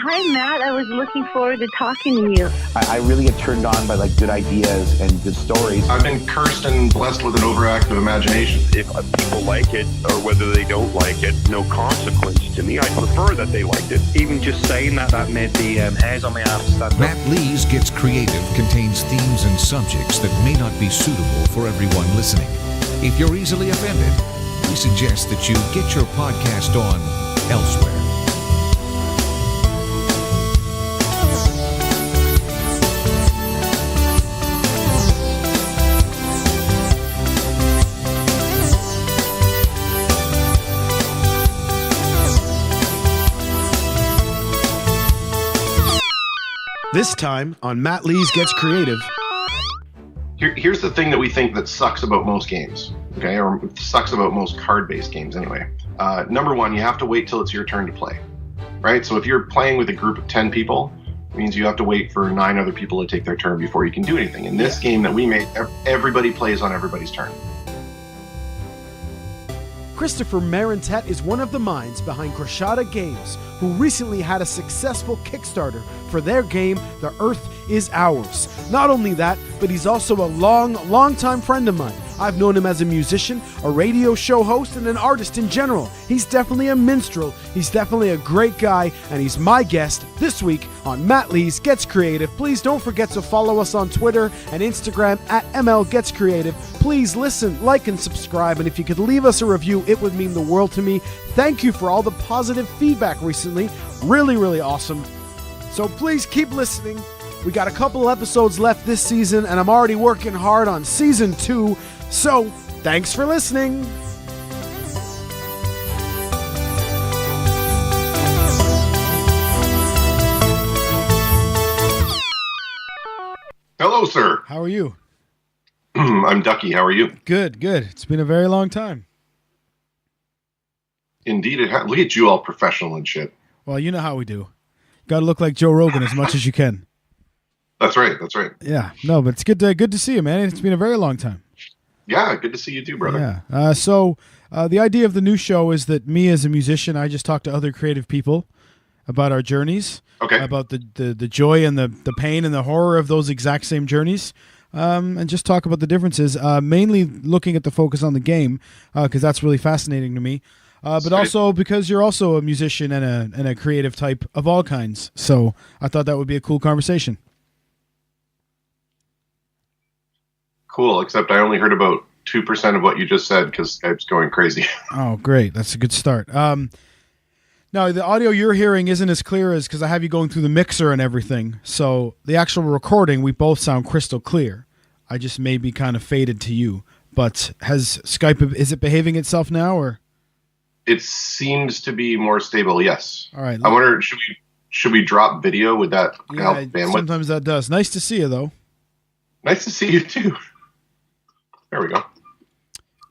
Hi, Matt. I was looking forward to talking to you. I really get turned on by like good ideas and good stories. I've been cursed and blessed with an overactive imagination. If people like it or whether they don't like it, no consequence to me. I prefer that they liked it. Even just saying that made the hairs on my arm stand up. MattLees Gets Creative contains themes and subjects that may not be suitable for everyone listening. If you're easily offended, we suggest that you get your podcast on elsewhere. This time on MattLees Gets Creative. Here's the thing that we think that sucks about most games, okay, or sucks about most card-based games anyway. Number one, you have to wait till it's your turn to play, right? So if you're playing with a group of 10 people, it means you have to wait for 9 other people to take their turn before you can do anything. In this game that we made, everybody plays on everybody's turn. Kristopher Marentette is one of the minds behind Krishada Games, who recently had a successful Kickstarter for their game, The Earth is Ours. Not only that, but he's also a long-time friend of mine. I've known him as a musician, a radio show host, and an artist in general. He's definitely a minstrel, he's definitely a great guy, and he's my guest this week on MattLees Gets Creative. Please don't forget to follow us on Twitter and Instagram at MLGetsCreative. Please listen, like, and subscribe, and if you could leave us a review, it would mean the world to me. Thank you for all the positive feedback recently. Really awesome. So please keep listening. We got a couple episodes left this season, and I'm already working hard on season 2. So, thanks for listening. Hello, sir. How are you? I'm Ducky. How are you? Good. It's been a very long time. Indeed, it has. Look at you all professional and shit. Well, you know how we do. Got to look like Joe Rogan as much as you can. That's right. Yeah, no, but it's good to see you, man. It's been a very long time. Yeah, good to see you too, brother. Yeah. So the idea of the new show is that me as a musician, I just talk to other creative people about our journeys, about the joy and the pain and the horror of those exact same journeys, and just talk about the differences, mainly looking at the focus on the game, because that's really fascinating to me, but also because you're also a musician and a creative type of all kinds. So I thought that would be a cool conversation. Cool, except I only heard about 2% of what you just said because Skype's going crazy. Oh, great. That's a good start. Now, the audio you're hearing isn't as clear as because I have you going through the mixer and everything. So the actual recording, we both sound crystal clear. I just may be kind of faded to you. But has Skype, is it behaving itself now? Or it seems to be more stable, yes. All right. I wonder, should we drop video? Would that help bandwidth? Sometimes that does. Nice to see you, though. Nice to see you, too. There we go.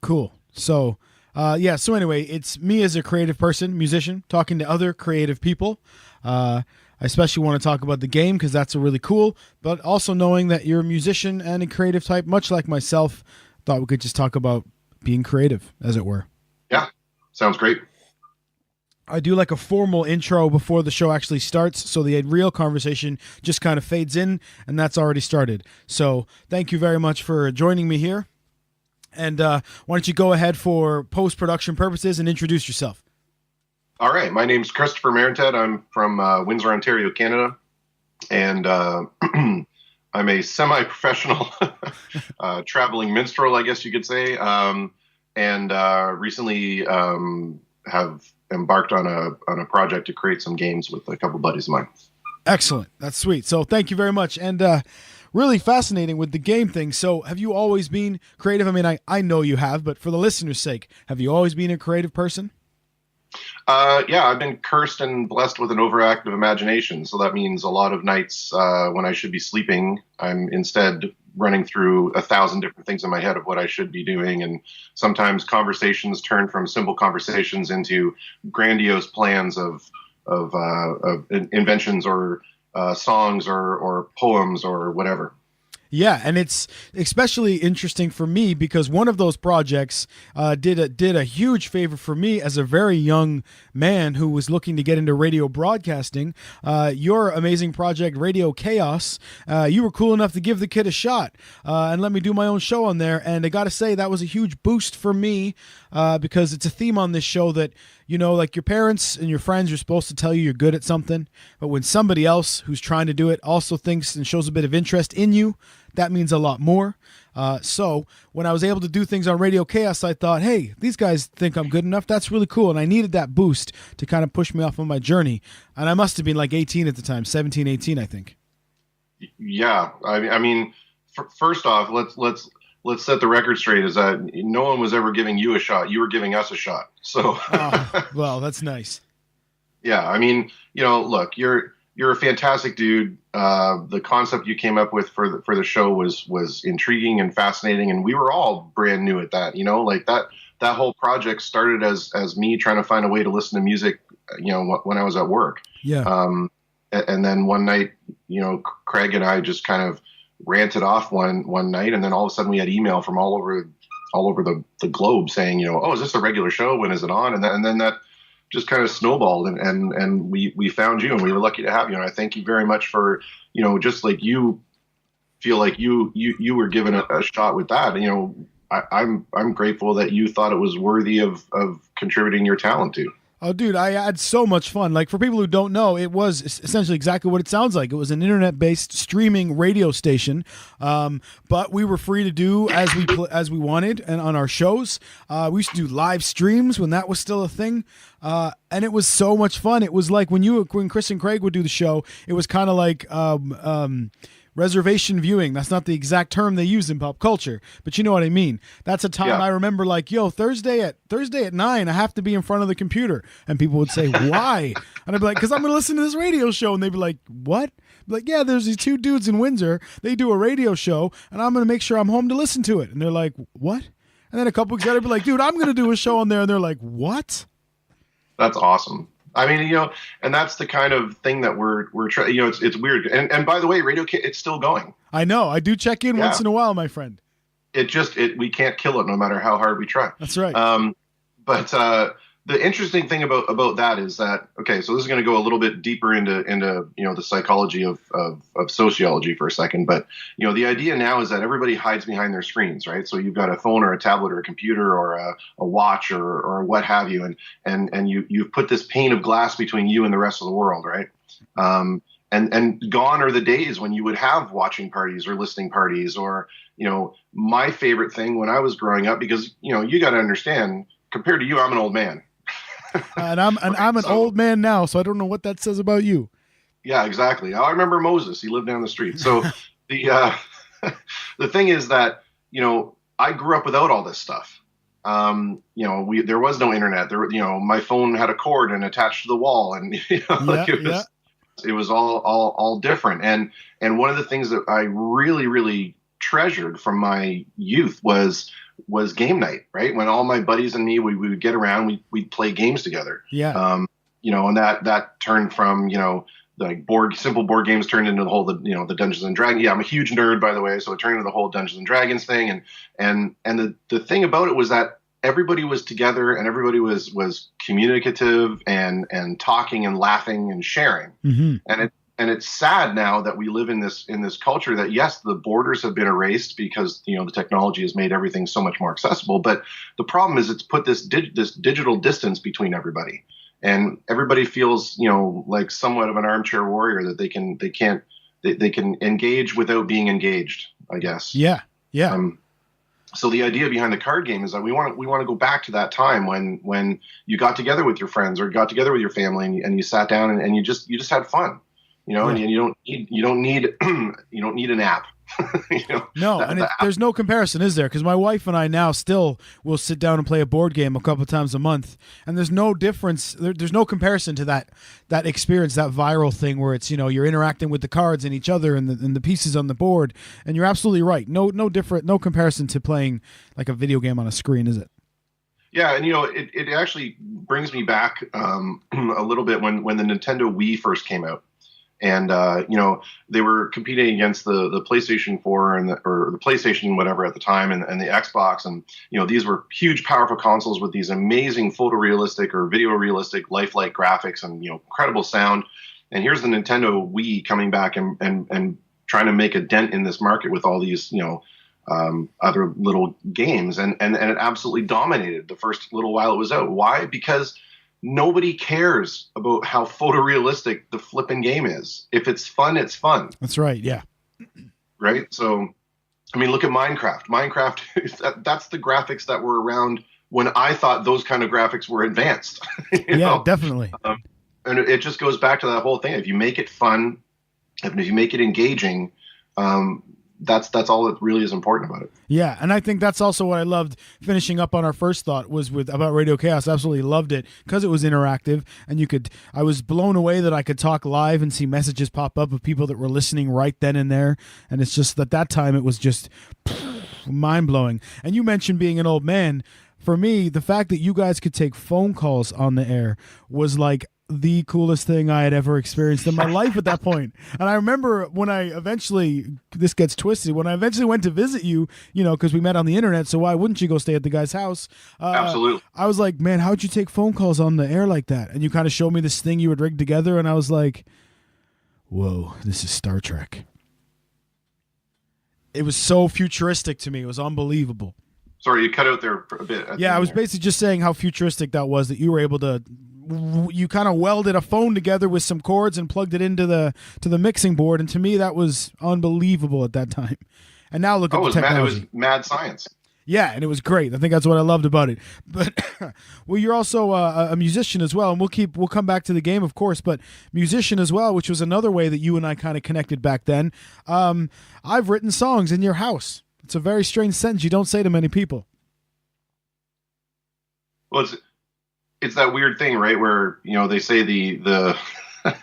Cool. So, so anyway, it's me as a creative person, musician, talking to other creative people. I especially want to talk about the game because that's really cool, but also knowing that you're a musician and a creative type, much like myself, thought we could just talk about being creative, as it were. Yeah, sounds great. I do like a formal intro before the show actually starts, so the real conversation just kind of fades in, and that's already started. So thank you very much for joining me here. And why don't you go ahead for post-production purposes and introduce yourself? All right. My name's Kristopher Marentette. I'm from Windsor, Ontario, Canada. And I'm a semi-professional traveling minstrel, I guess you could say. And recently have embarked on a project to create some games with a couple buddies of mine. Excellent. That's sweet. So thank you very much. And really fascinating with the game thing. So have you always been creative? I mean, I know you have, but for the listener's sake, have you always been a creative person? Yeah, I've been cursed and blessed with an overactive imagination. So that means a lot of nights when I should be sleeping, I'm instead running through 1,000 different things in my head of what I should be doing. And sometimes conversations turn from simple conversations into grandiose plans of inventions or songs or poems or whatever. Yeah, and it's especially interesting for me because one of those projects did a huge favor for me as a very young man who was looking to get into radio broadcasting. Your amazing project, Radio Chaos, you were cool enough to give the kid a shot and let me do my own show on there. And I got to say, that was a huge boost for me because it's a theme on this show that, you know, like your parents and your friends are supposed to tell you you're good at something, but when somebody else who's trying to do it also thinks and shows a bit of interest in you, that means a lot more. So when I was able to do things on Radio Chaos, I thought, hey, these guys think I'm good enough. That's really cool. And I needed that boost to kind of push me off on my journey. And I must have been like 18 at the time, 17, 18, I think. Yeah. I mean, first off, let's set the record straight is that no one was ever giving you a shot. You were giving us a shot. So, well, that's nice. Yeah. I mean, you know, look, you're a fantastic dude. The concept you came up with for the show was intriguing and fascinating. And we were all brand new at that, you know, like that whole project started as me trying to find a way to listen to music, you know, when I was at work. Yeah. And then one night, you know, Craig and I just kind of ranted off one night. And then all of a sudden we had email from all over the globe saying, you know, oh, is this a regular show? When is it on? And then that just kind of snowballed and we found you and we were lucky to have you. And I thank you very much for, you know, just like you feel like you were given a shot with that. And, you know, I'm grateful that you thought it was worthy of contributing your talent to. Oh, dude, I had so much fun. Like, for people who don't know, it was essentially exactly what it sounds like. It was an internet-based streaming radio station, but we were free to do as we wanted and on our shows. We used to do live streams when that was still a thing, and it was so much fun. It was like when Kris and Craig would do the show, it was kind of like reservation viewing. That's not the exact term they use in pop culture, but you know what I mean. That's a time I remember like, yo, Thursday at 9, I have to be in front of the computer. And people would say, why? And I'd be like, because I'm going to listen to this radio show. And they'd be like, what? I'd be like, yeah, there's these two dudes in Windsor. They do a radio show and I'm going to make sure I'm home to listen to it. And they're like, what? And then a couple weeks later, I'd be like, dude, I'm going to do a show on there. And they're like, what? That's awesome. I mean, you know, and that's the kind of thing that we're trying, you know, it's weird. And by the way, it's still going. I know. I do check in once in a while, my friend. We can't kill it no matter how hard we try. That's right. But the interesting thing about that is that, okay, so this is going to go a little bit deeper into you know, the psychology of sociology for a second. But, you know, the idea now is that everybody hides behind their screens, right? So you've got a phone or a tablet or a computer or a watch or what have you. And you've put this pane of glass between you and the rest of the world, right? And gone are the days when you would have watching parties or listening parties or, you know, my favorite thing when I was growing up, because, you know, you got to understand, compared to you, I'm an old man. and I'm an old man now, so I don't know what that says about you. Yeah, exactly. I remember Moses. He lived down the street. So the thing is that, you know, I grew up without all this stuff. You know, there was no internet. You know, my phone had a cord and attached to the wall, and you know, it was all different. And one of the things that I really, really treasured from my youth was game night, right? When all my buddies and me, we would get around, we'd play games together. Yeah. You know, and that turned from, you know, like simple board games turned into the Dungeons and Dragons. Yeah, I'm a huge nerd, by the way. So it turned into the whole Dungeons and Dragons thing. And the thing about it was that everybody was together and everybody was communicative and talking and laughing and sharing. Mm-hmm. And it's sad now that we live in this culture that, yes, the borders have been erased because, you know, the technology has made everything so much more accessible. But the problem is it's put this digital distance between everybody, and everybody feels, you know, like somewhat of an armchair warrior that they can engage without being engaged, I guess. Yeah. Yeah. So the idea behind the card game is that we want to go back to that time when you got together with your friends or got together with your family and you sat down and you just had fun. You know, and you don't need an app. You know, no, there's no comparison, is there? Because my wife and I now still will sit down and play a board game a couple of times a month, and there's no difference. There's no comparison to that experience, that viral thing where it's, you know, you're interacting with the cards and each other and the pieces on the board. And you're absolutely right. No comparison to playing like a video game on a screen, is it? Yeah, and you know, it actually brings me back a little bit when the Nintendo Wii first came out. And they were competing against the PlayStation 4 or the PlayStation whatever at the time, and the Xbox, and these were huge, powerful consoles with these amazing photorealistic or video realistic, lifelike graphics and incredible sound. And here's the Nintendo Wii coming back and trying to make a dent in this market with all these other little games, and it absolutely dominated the first little while it was out. Why? Because nobody cares about how photorealistic the flipping game is. If it's fun, it's fun. That's right. Yeah. Right. So, I mean, look at Minecraft. Minecraft, that's the graphics that were around when I thought those kind of graphics were advanced. Definitely. And it just goes back to that whole thing. If you make it fun, if you make it engaging, that's all that really is important about it. Yeah, and I think that's also what I loved finishing up on our first thought was about Radio Chaos. I absolutely loved it because it was interactive, and I was blown away that I could talk live and see messages pop up of people that were listening right then and there. And it's just that time it was just mind-blowing. And you mentioned being an old man. For me, the fact that you guys could take phone calls on the air was like the coolest thing I had ever experienced in my life at that point. And I remember when I eventually, this gets twisted, when I eventually went to visit you, because we met on the internet, so why wouldn't you go stay at the guy's house? Absolutely. I was like, man, how'd you take phone calls on the air like that? And you kind of showed me this thing you had rigged together, and I was like, whoa, this is Star Trek. It was so futuristic to me. It was unbelievable. Sorry, you cut out there a bit. Yeah, I was basically just saying how futuristic that was, that you were able to, you kind of welded a phone together with some cords and plugged it into the mixing board, and to me that was unbelievable at that time. And now look at the technology. It was mad science. Yeah, and it was great. I think that's what I loved about it. But well, you're also a musician as well, and we'll come back to the game, of course, but musician as well, which was another way that you and I kind of connected back then. I've written songs in your house. It's a very strange sentence you don't say to many people. Well, it's that weird thing, right? Where they say the the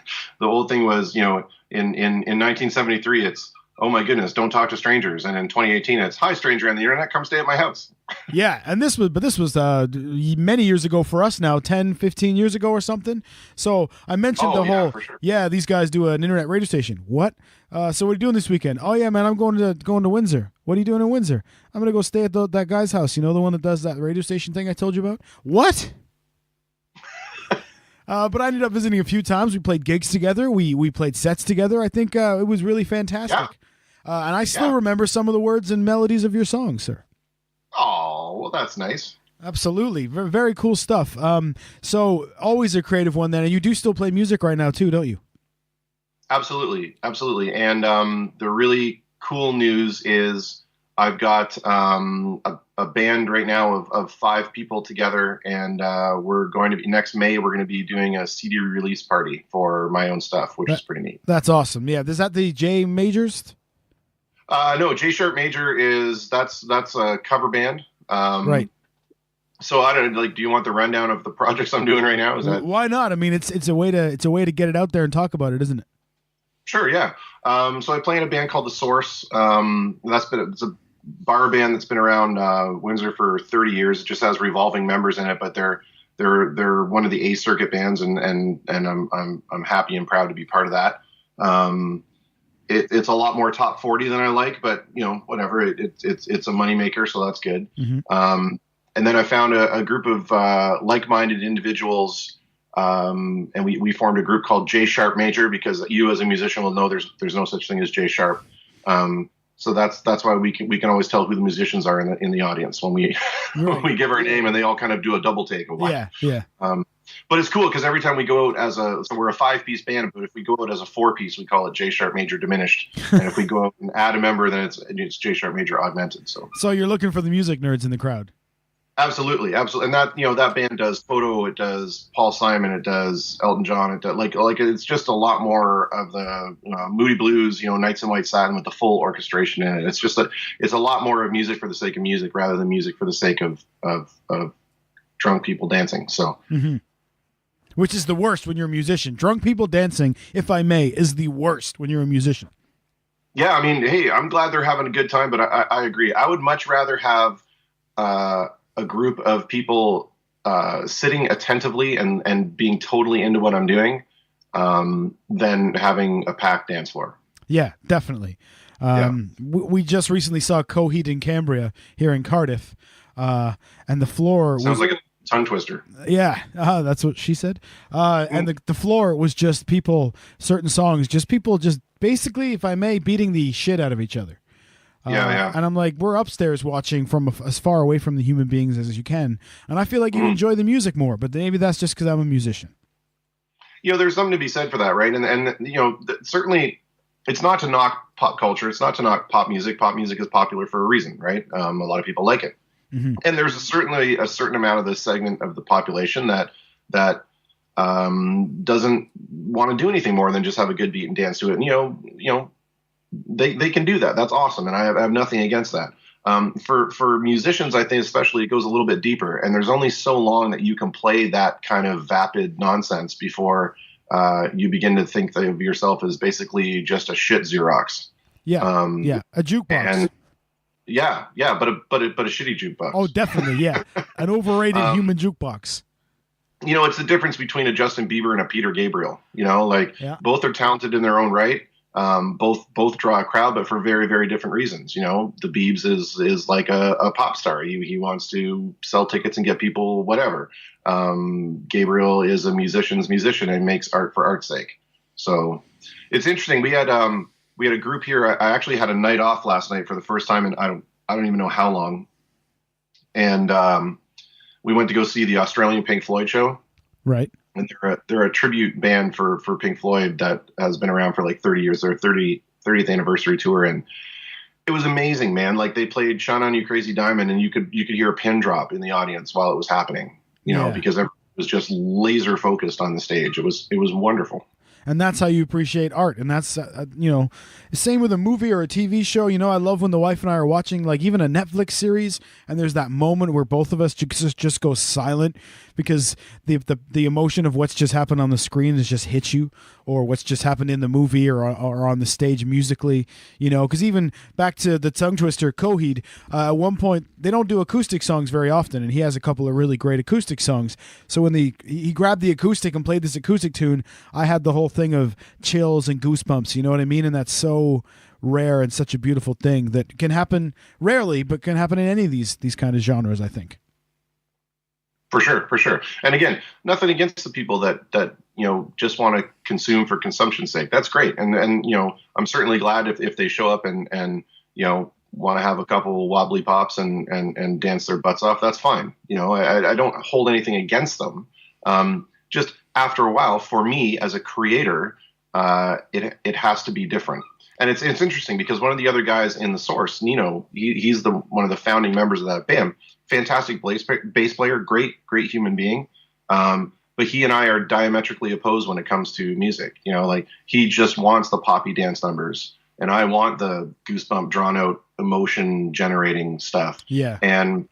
old thing was in 1973 it's, oh my goodness, don't talk to strangers, and in 2018 it's, hi stranger on the internet, come stay at my house. Yeah, and this was many years ago for us now, 10, 15 years ago or something. So I mentioned for sure. Yeah, these guys do an internet radio station. What? So what are you doing this weekend? Oh yeah, man, I'm going to Windsor. What are you doing in Windsor? I'm going to go stay at that guy's house, the one that does that radio station thing I told you about. What? But I ended up visiting a few times. We played gigs together. We played sets together. I think it was really fantastic. Yeah. And I still remember some of the words and melodies of your songs, sir. Oh, well, that's nice. Absolutely. Very, very cool stuff. So always a creative one then. And you do still play music right now too, don't you? Absolutely. Absolutely. And the really cool news is I've got a band right now of 5 people together, and we're going to be, next May, we're going to be doing a CD release party for my own stuff, which is pretty neat. That's awesome. Yeah. Is that the J Majors? No, J Sharp Major that's a cover band. Right. So I don't know, do you want the rundown of the projects I'm doing right now? Why not? I mean, it's a way to get it out there and talk about it, isn't it? Sure. Yeah. So I play in a band called The Source. It's a bar band that's been around Windsor for 30 years. It just has revolving members in it, but they're one of the A circuit bands, and I'm happy and proud to be part of that. It's a lot more top 40 than I like, but whatever. It's a moneymaker, so that's good. Mm-hmm. And then I found a group of like-minded individuals, and we formed a group called J Sharp Major, because you as a musician will know there's no such thing as J Sharp. So that's why we can always tell who the musicians are in the audience when we when we give our name, and they all kind of do a double take of what. Yeah. But it's cool because every time we go out so we're a 5-piece band, but if we go out as a 4-piece, we call it J Sharp Major Diminished. And if we go out and add a member, then it's J Sharp Major Augmented. So you're looking for the music nerds in the crowd. Absolutely. And that that band does Photo, it does Paul Simon, it does Elton John, it does like it's just a lot more of the Moody Blues, Nights in White Satin with the full orchestration in it. It's just it's a lot more of music for the sake of music rather than music for the sake of drunk people dancing. So. Mm-hmm. Which is the worst when you're a musician. Drunk people dancing, if I may, is the worst when you're a musician. Yeah, I mean, hey, I'm glad they're having a good time, but I agree. I would much rather have a group of people sitting attentively and being totally into what I'm doing than having a packed dance floor. Yeah, definitely. We just recently saw Coheed and Cambria here in Cardiff, and the floor Sounds was like a tongue twister. yeah, that's what she said. And the floor was just people, certain songs, just people, just basically, if I may, beating the shit out of each other. Yeah. And I'm like, we're upstairs watching from as far away from the human beings as you can, and I feel like you enjoy the music more. But maybe that's just because I'm a musician. There's something to be said for that, right? And certainly, it's not to knock pop culture. It's not to knock pop music. Pop music is popular for a reason, right? A lot of people like it. Mm-hmm. And there's certainly a certain amount of this segment of the population that doesn't want to do anything more than just have a good beat and dance to it. And, they can do that. That's awesome. And I have nothing against that. For musicians, I think especially it goes a little bit deeper, and there's only so long that you can play that kind of vapid nonsense before you begin to think of yourself as basically just a shit Xerox. Yeah. A jukebox. And but a shitty jukebox. Oh, definitely. Yeah. An overrated human jukebox. It's the difference between a Justin Bieber and a Peter Gabriel, both are talented in their own right. Both draw a crowd, but for very, very different reasons. The Biebs is like a pop star. He wants to sell tickets and get people whatever. Gabriel is a musician's musician and makes art for art's sake. So it's interesting. We had a group here. I actually had a night off last night for the first time in I don't even know how long. And we went to go see the Australian Pink Floyd show. Right. And they're a tribute band for Pink Floyd that has been around for like 30 years. Their 30th anniversary tour, and it was amazing, man. Like they played "Shine On You Crazy Diamond," and you could hear a pin drop in the audience while it was happening. Because everyone was just laser focused on the stage. It was wonderful. And that's how you appreciate art. And that's, same with a movie or a TV show. I love when the wife and I are watching, like, even a Netflix series, and there's that moment where both of us just go silent because the emotion of what's just happened on the screen has just hit you, or what's just happened in the movie or on the stage musically, because even back to the tongue twister, Coheed, at one point, they don't do acoustic songs very often, and he has a couple of really great acoustic songs. So when he grabbed the acoustic and played this acoustic tune, I had the whole thing of chills and goosebumps, you know what I mean? And that's so rare and such a beautiful thing that can happen rarely, but can happen in any of these kind of genres, I think. For sure. And again, nothing against the people that just want to consume for consumption's sake. That's great. And I'm certainly glad if they show up and want to have a couple wobbly pops and dance their butts off. That's fine. I don't hold anything against them. Just after a while, for me as a creator, it has to be different. And it's interesting because one of the other guys in The Source, Nino, he's one of the founding members of that band. Fantastic bass player, great human being. But he and I are diametrically opposed when it comes to music. He just wants the poppy dance numbers, and I want the goosebump, drawn out, emotion generating stuff. Yeah. And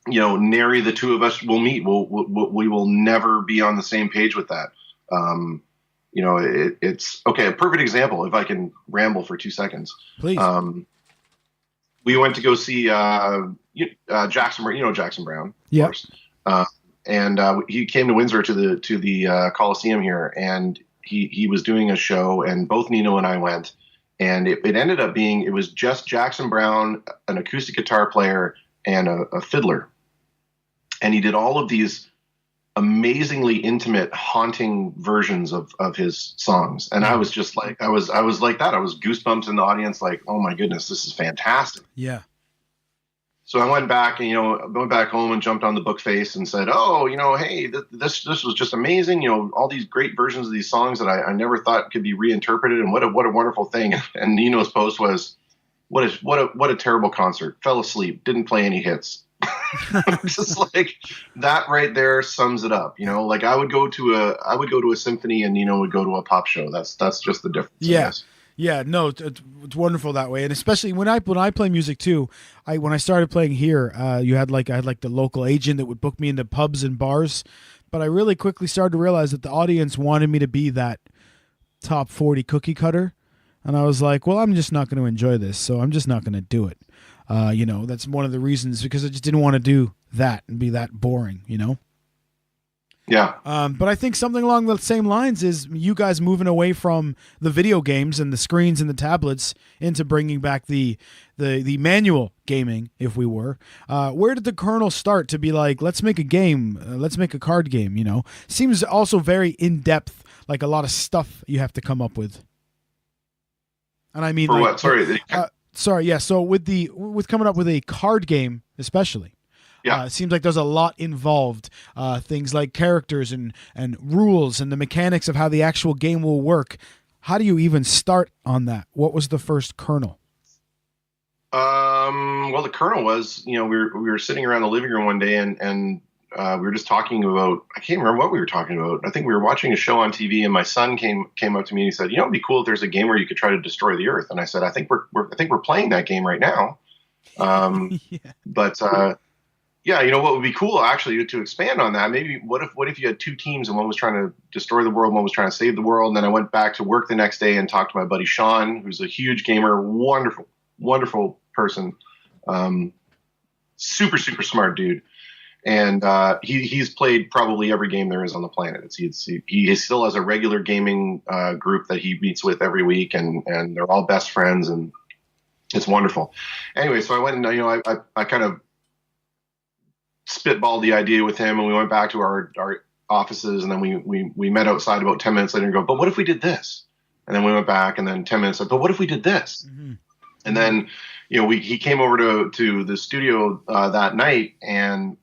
nary the two of us will meet. We will never be on the same page with that. It's okay. A perfect example, if I can ramble for 2 seconds, please. We went to go see Jackson. Jackson Brown, of course. And he came to Windsor to the Coliseum here, and he was doing a show, and both Nino and I went, and it ended up being, it was just Jackson Brown, an acoustic guitar player, and a fiddler. And he did all of these amazingly intimate, haunting versions of his songs. And I was just like, I was like that. I was goosebumps in the audience, like, oh my goodness, this is fantastic. Yeah. So I went back and, went back home and jumped on the book face and said, oh, hey, this was just amazing. All these great versions of these songs that I never thought could be reinterpreted. And what a wonderful thing. And Nino's post was, what a terrible concert. Fell asleep. Didn't play any hits. Just like that right there sums it up. I would go to a symphony and Nino would go to a pop show. That's just the difference. Yeah. Yeah, no, it's wonderful that way, and especially when I play music too. When I started playing here, I had the local agent that would book me into pubs and bars, but I really quickly started to realize that the audience wanted me to be that top 40 cookie cutter, and I was like, well, I'm just not going to enjoy this, so I'm just not going to do it. That's one of the reasons, because I just didn't want to do that and be that boring. Yeah. But I think something along the same lines is you guys moving away from the video games and the screens and the tablets into bringing back the manual gaming, if we were. Where did the kernel start to be like, let's make a game, let's make a card game, you know? Seems also very in-depth, like a lot of stuff you have to come up with. And I mean, for like, what? Sorry. Sorry, yeah. So with coming up with a card game, especially, Yeah. it seems like there's a lot involved. Things like characters and rules and the mechanics of how the actual game will work. How do you even start on that? What was the first kernel? Well, the kernel was, we were sitting around the living room one day and we were just talking about, I can't remember what we were talking about. I think we were watching a show on TV and my son came up to me and he said, it'd be cool if there's a game where you could try to destroy the earth. And I said, I think we're playing that game right now. Yeah. But, what would be cool actually to expand on that? Maybe what if you had two teams and one was trying to destroy the world, and one was trying to save the world? And then I went back to work the next day and talked to my buddy Sean, who's a huge gamer, wonderful person, super, super smart dude. And he's played probably every game there is on the planet. He still has a regular gaming group that he meets with every week, and they're all best friends, and it's wonderful. Anyway, so I went and I kind of spitballed the idea with him, and we went back to our offices, and then we met outside about 10 minutes later and go, but what if we did this? And then we went back, and then 10 minutes later, but what if we did this? Mm-hmm. And then he came over to the studio that night, and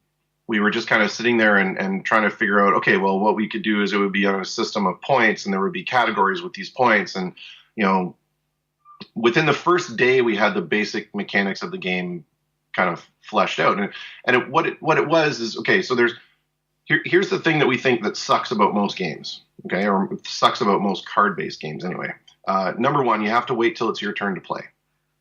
we were just kind of sitting there and trying to figure out, okay, well, what we could do is it would be on a system of points, and there would be categories with these points. And, within the first day, we had the basic mechanics of the game kind of fleshed out. And what it was is, okay, so here's the thing that we think that sucks about most games, okay, or sucks about most card-based games anyway. Number one, you have to wait till it's your turn to play,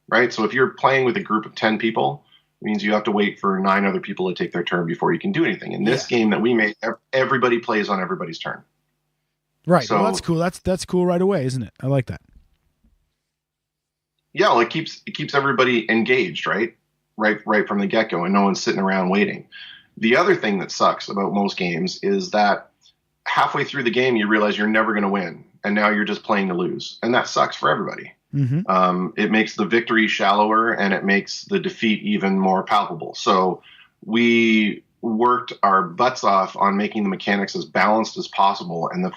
right? So if you're playing with a group of 10 people, it means you have to wait for 9 other people to take their turn before you can do anything. In this game that we made, everybody plays on everybody's turn. Right. So, well, that's cool. That's cool right away, isn't it? I like that. Yeah, well, it keeps everybody engaged, right from the get-go, and no one's sitting around waiting. The other thing that sucks about most games is that halfway through the game, you realize you're never going to win, and now you're just playing to lose, and that sucks for everybody. Mm-hmm. It makes the victory shallower, and it makes the defeat even more palpable. So we worked our butts off on making the mechanics as balanced as possible, and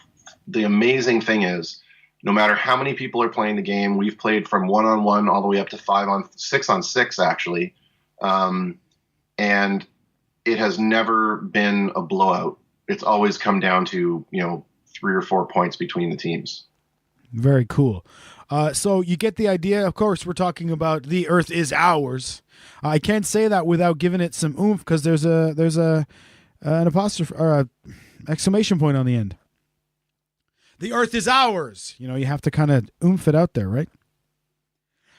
the amazing thing is, no matter how many people are playing the game, we've played from 1-on-1 all the way up to 6-on-6 actually. And it has never been a blowout. It's always come down to, 3 or 4 points between the teams. Very cool. So you get the idea. Of course, we're talking about the Earth is ours. I can't say that without giving it some oomph, because there's an apostrophe or a exclamation point on the end. The Earth is ours. You have to kind of oomph it out there, right?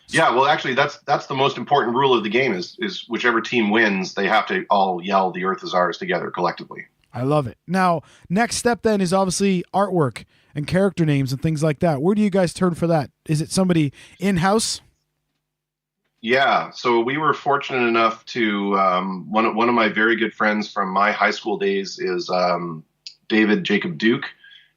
Yeah, well, actually, that's the most important rule of the game is whichever team wins, they have to all yell, "The Earth is ours" together collectively. I love it. Now, next step then is obviously artwork and character names and things like that. Where do you guys turn for that? Is it somebody in-house? Yeah, so we were fortunate enough to one of my very good friends from my high school days is David Jacob Duke.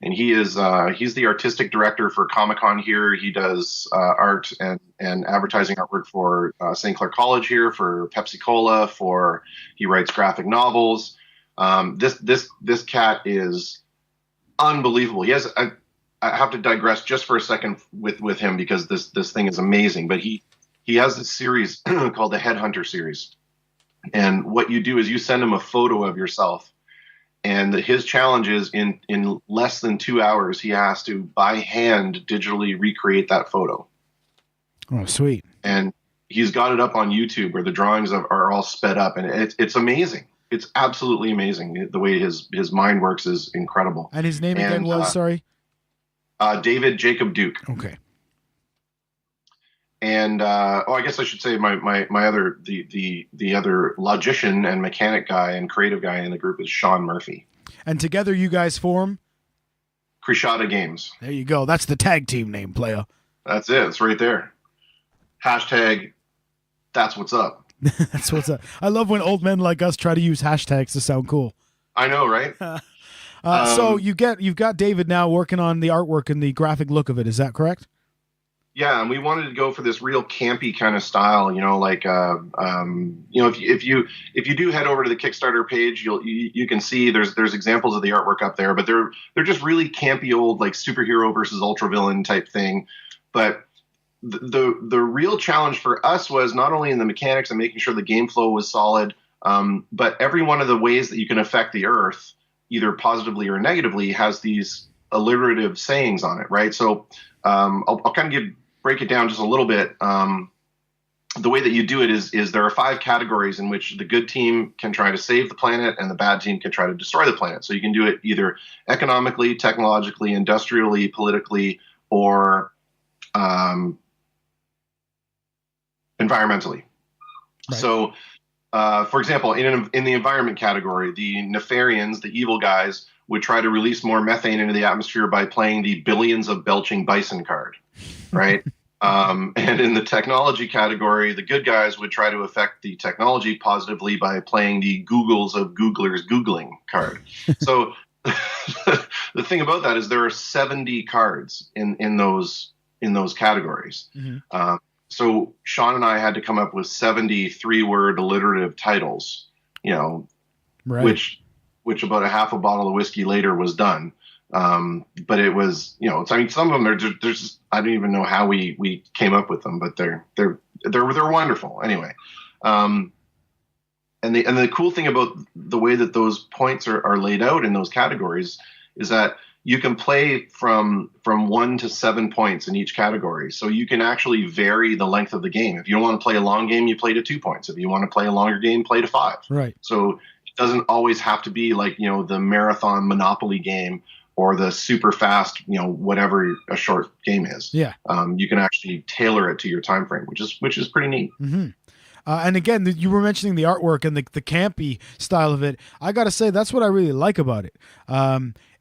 And he's the artistic director for Comic-Con here. He does art and advertising artwork for St. Clair College here, for Pepsi Cola, he writes graphic novels. This cat is unbelievable. I have to digress just for a second with him, because this thing is amazing. But he has this series called the Headhunter series. And what you do is you send him a photo of yourself. And his challenge is in less than 2 hours, he has to, by hand, digitally recreate that photo. Oh, sweet. And he's got it up on YouTube where the drawings are all sped up. And it's amazing. It's absolutely amazing. The way his mind works is incredible. And his name again was, sorry? David Jacob Duke. Okay. And I guess I should say my other the other logician and mechanic guy and creative guy in the group is Sean Murphy. And together you guys form Krishada Games. There you go. That's the tag team name, playa. That's it. It's right there. Hashtag that's what's up. That's what's up. I love when old men like us try to use hashtags to sound cool. I know, right? So you've got David now working on the artwork and the graphic look of it. Is that correct? Yeah, and we wanted to go for this real campy kind of style, like if you do head over to the Kickstarter page, you can see there's examples of the artwork up there, but they're just really campy old like superhero versus ultravillain type thing. But the real challenge for us was not only in the mechanics and making sure the game flow was solid, but every one of the ways that you can affect the Earth, either positively or negatively, has these alliterative sayings on it, right? So I'll kind of break it down just a little bit. The way that you do it is there are 5 categories in which the good team can try to save the planet and the bad team can try to destroy the planet. So you can do it either economically, technologically, industrially, politically, or environmentally. Right. So, for example, in the environment category, the Nefarians, the evil guys, would try to release more methane into the atmosphere by playing the billions of belching bison card, right? And in the technology category, the good guys would try to affect the technology positively by playing the Googles of Googlers Googling card. So the thing about that is there are 70 cards in those categories. Mm-hmm. So Sean and I had to come up with 70 3-word alliterative titles, right. which about a half a bottle of whiskey later was done. But it was, some of them they're just, I don't even know how we came up with them, but they're wonderful anyway. And the cool thing about the way that those points are laid out in those categories is that you can play from 1 to 7 points in each category. So you can actually vary the length of the game. If you don't want to play a long game, you play to 2 points. If you want to play a longer game, play to 5. Right. So it doesn't always have to be like, the marathon Monopoly game or the super fast, whatever a short game is. Yeah. You can actually tailor it to your time frame, which is pretty neat. Mm-hmm. And again, you were mentioning the artwork and the campy style of it. I got to say, that's what I really like about it.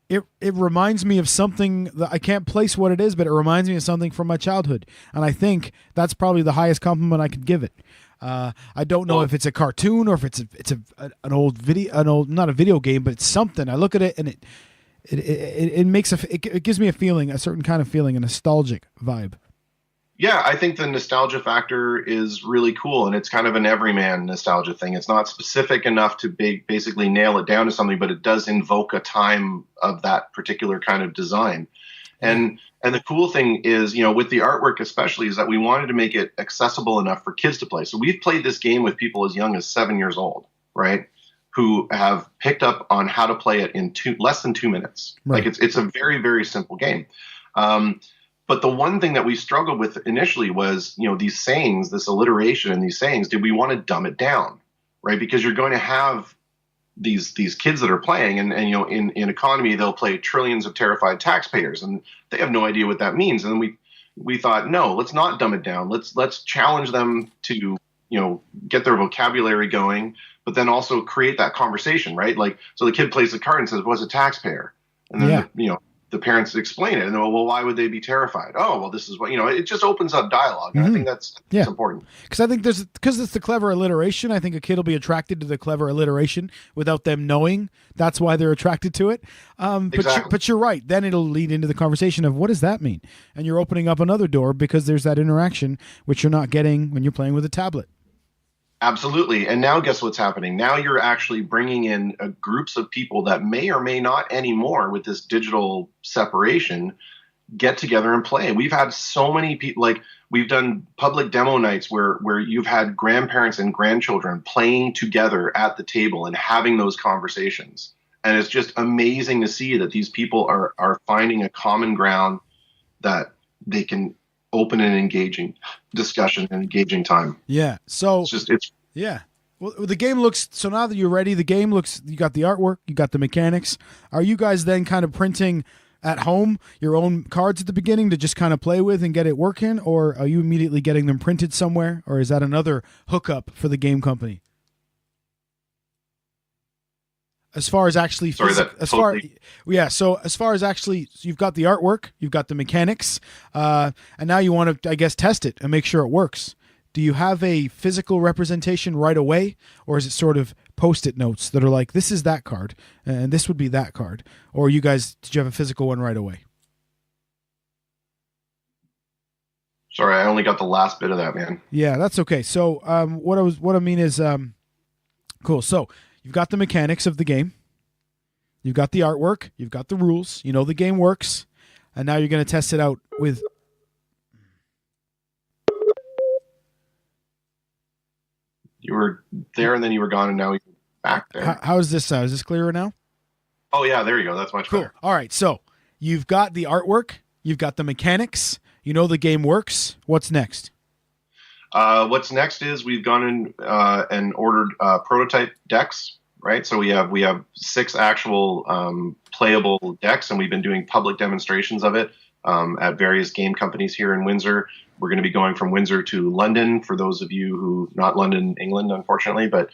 It reminds me of something that I can't place what it is, but it reminds me of something from my childhood. And I think that's probably the highest compliment I could give it. I don't know if it's a cartoon or if it's an old video, not a video game, but it's something. I look at it and it gives me a certain kind of feeling, a nostalgic vibe. Yeah, I think the nostalgia factor is really cool, and it's kind of an everyman nostalgia thing. It's not specific enough to basically nail it down to something, but it does invoke a time of that particular kind of design. And the cool thing is, with the artwork especially, is that we wanted to make it accessible enough for kids to play. So we've played this game with people as young as 7 years old, right? Who have picked up on how to play it in less than 2 minutes. Right. Like it's a very, very simple game. But the one thing that we struggled with initially was, these sayings, this alliteration and these sayings, did we want to dumb it down, right? Because you're going to have these kids that are playing and in economy, they'll play trillions of terrified taxpayers and they have no idea what that means. And then we thought, no, let's not dumb it down. Let's challenge them to, get their vocabulary going, but then also create that conversation, right? Like, so the kid plays the card and says, what's a taxpayer? And then, the parents explain it and well, why would they be terrified? Oh, well, this is what, it just opens up dialogue. And I think that's important. Because I think because it's the clever alliteration, I think a kid will be attracted to the clever alliteration without them knowing that's why they're attracted to it. Exactly. But you're right. Then it'll lead into the conversation of what does that mean? And you're opening up another door because there's that interaction, which you're not getting when you're playing with a tablet. Absolutely. And now guess what's happening? Now you're actually bringing in groups of people that may or may not anymore with this digital separation get together and play. We've had so many people, like we've done public demo nights where you've had grandparents and grandchildren playing together at the table and having those conversations. And it's just amazing to see that these people are finding a common ground that they can open and engaging discussion and engaging time. Yeah. So it's yeah. Well, the game looks, so now that you're ready, the game looks, you got the artwork, you got the mechanics. Are you guys then kind of printing at home your own cards at the beginning to just kind of play with and get it working? Or are you immediately getting them printed somewhere? Or is that another hookup for the game company? As far as actually, so as far as actually, you've got the artwork, you've got the mechanics, and now you want to, I guess, test it and make sure it works. Do you have a physical representation right away, or is it sort of Post-it notes that are like, this is that card, and this would be that card? Or did you have a physical one right away? Sorry, I only got the last bit of that, man. Yeah, that's okay. So what I mean is, cool. So you've got the mechanics of the game. You've got the artwork. You've got the rules. You know the game works. And now you're going to test it out with... You were there and then you were gone and now you're back there. How is this? Is this clearer now? Oh, yeah, there you go. That's much better. All right, so you've got the artwork. You've got the mechanics. You know the game works. What's next? What's next is we've gone in and ordered prototype decks, right? So we have 6 actual playable decks, and we've been doing public demonstrations of it at various game companies here in Windsor. We're going to be going from Windsor to London for those of you who not London, England, unfortunately, but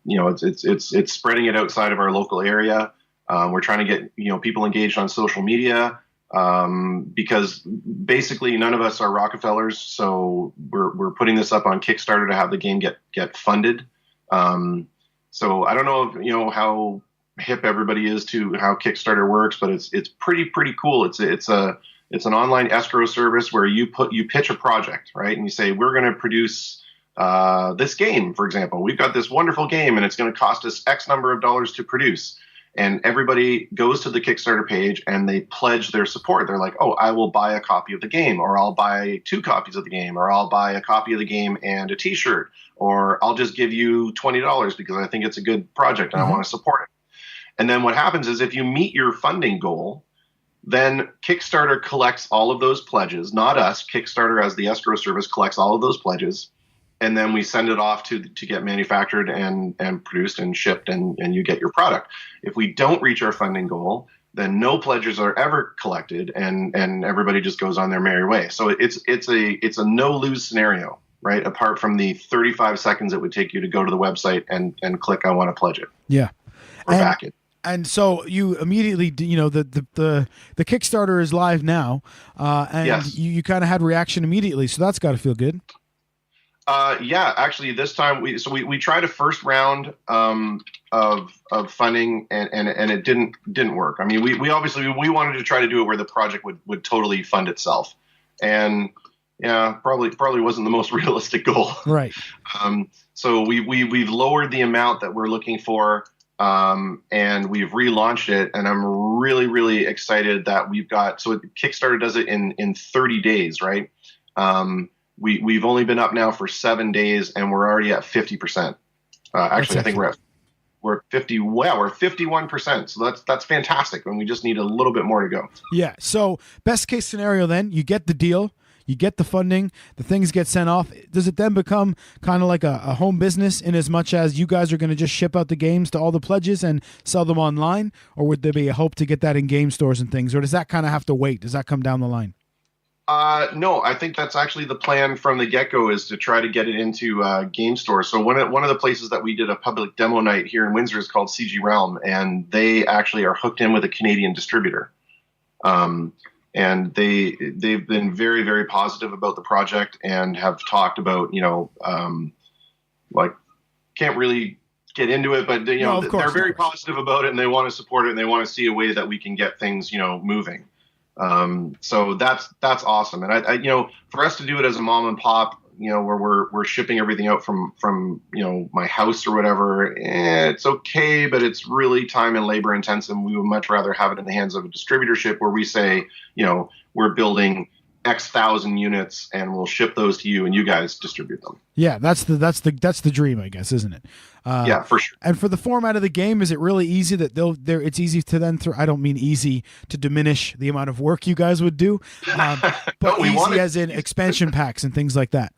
it's spreading it outside of our local area. We're trying to get people engaged on social media. Because basically none of us are Rockefellers, so we're putting this up on Kickstarter to have the game get funded. So I don't know if how hip everybody is to how Kickstarter works, but it's pretty cool. It's an online escrow service where you pitch a project, right? And you say, we're going to produce this game, for example. We've got this wonderful game and it's going to cost us X number of dollars to produce. And everybody goes to the Kickstarter page and they pledge their support. They're like, oh, I will buy a copy of the game, or I'll buy 2 copies of the game, or I'll buy a copy of the game and a t-shirt, or I'll just give you $20 because I think it's a good project and I want to support it. And then what happens is if you meet your funding goal, then Kickstarter collects all of those pledges, not us. Kickstarter, as the escrow service, collects all of those pledges. And then we send it off to get manufactured and produced and shipped, and you get your product. If we don't reach our funding goal, then no pledges are ever collected, and everybody just goes on their merry way. So it's a no lose scenario, right? Apart from the 35 seconds it would take you to go to the website and click I want to pledge it. Yeah, or back it. And so you immediately, the Kickstarter is live now, and yes. you kind of had reaction immediately, so that's got to feel good. Yeah, actually, this time we tried a first round of funding and it didn't work. I mean, we obviously wanted to try to do it where the project would totally fund itself, and yeah, probably wasn't the most realistic goal. Right. So we've lowered the amount that we're looking for, and we've relaunched it, and I'm really excited that we've got. So Kickstarter does it in 30 days, right? We've only been up now for 7 days, and we're already at 50%. Actually, I think we're at 50. Well, we're 51%. So that's fantastic, and we just need a little bit more to go. Yeah. So best case scenario, then you get the deal, you get the funding, the things get sent off. Does it then become kind of like a home business in as much as you guys are going to just ship out the games to all the pledges and sell them online, or would there be a hope to get that in game stores and things, or does that kind of have to wait? Does that come down the line? No, I think that's actually the plan from the get-go, is to try to get it into game stores. So one of the places that we did a public demo night here in Windsor is called CG Realm, and they actually are hooked in with a Canadian distributor. And they've been very, very positive about the project and have talked about, like, can't really get into it, but they're very positive about it, and they want to support it, and they want to see a way that we can get things, moving. So that's awesome. And I for us to do it as a mom and pop, where we're shipping everything out from my house or whatever, it's okay, but it's really time and labor intensive. We would much rather have it in the hands of a distributorship where we say, we're building X thousand units and we'll ship those to you and you guys distribute them. Yeah, that's the dream, I guess, isn't it? Yeah, for sure. And for the format of the game, is it really easy that it's easy to then I don't mean easy to diminish the amount of work you guys would do, but easy as in expansion packs and things like that.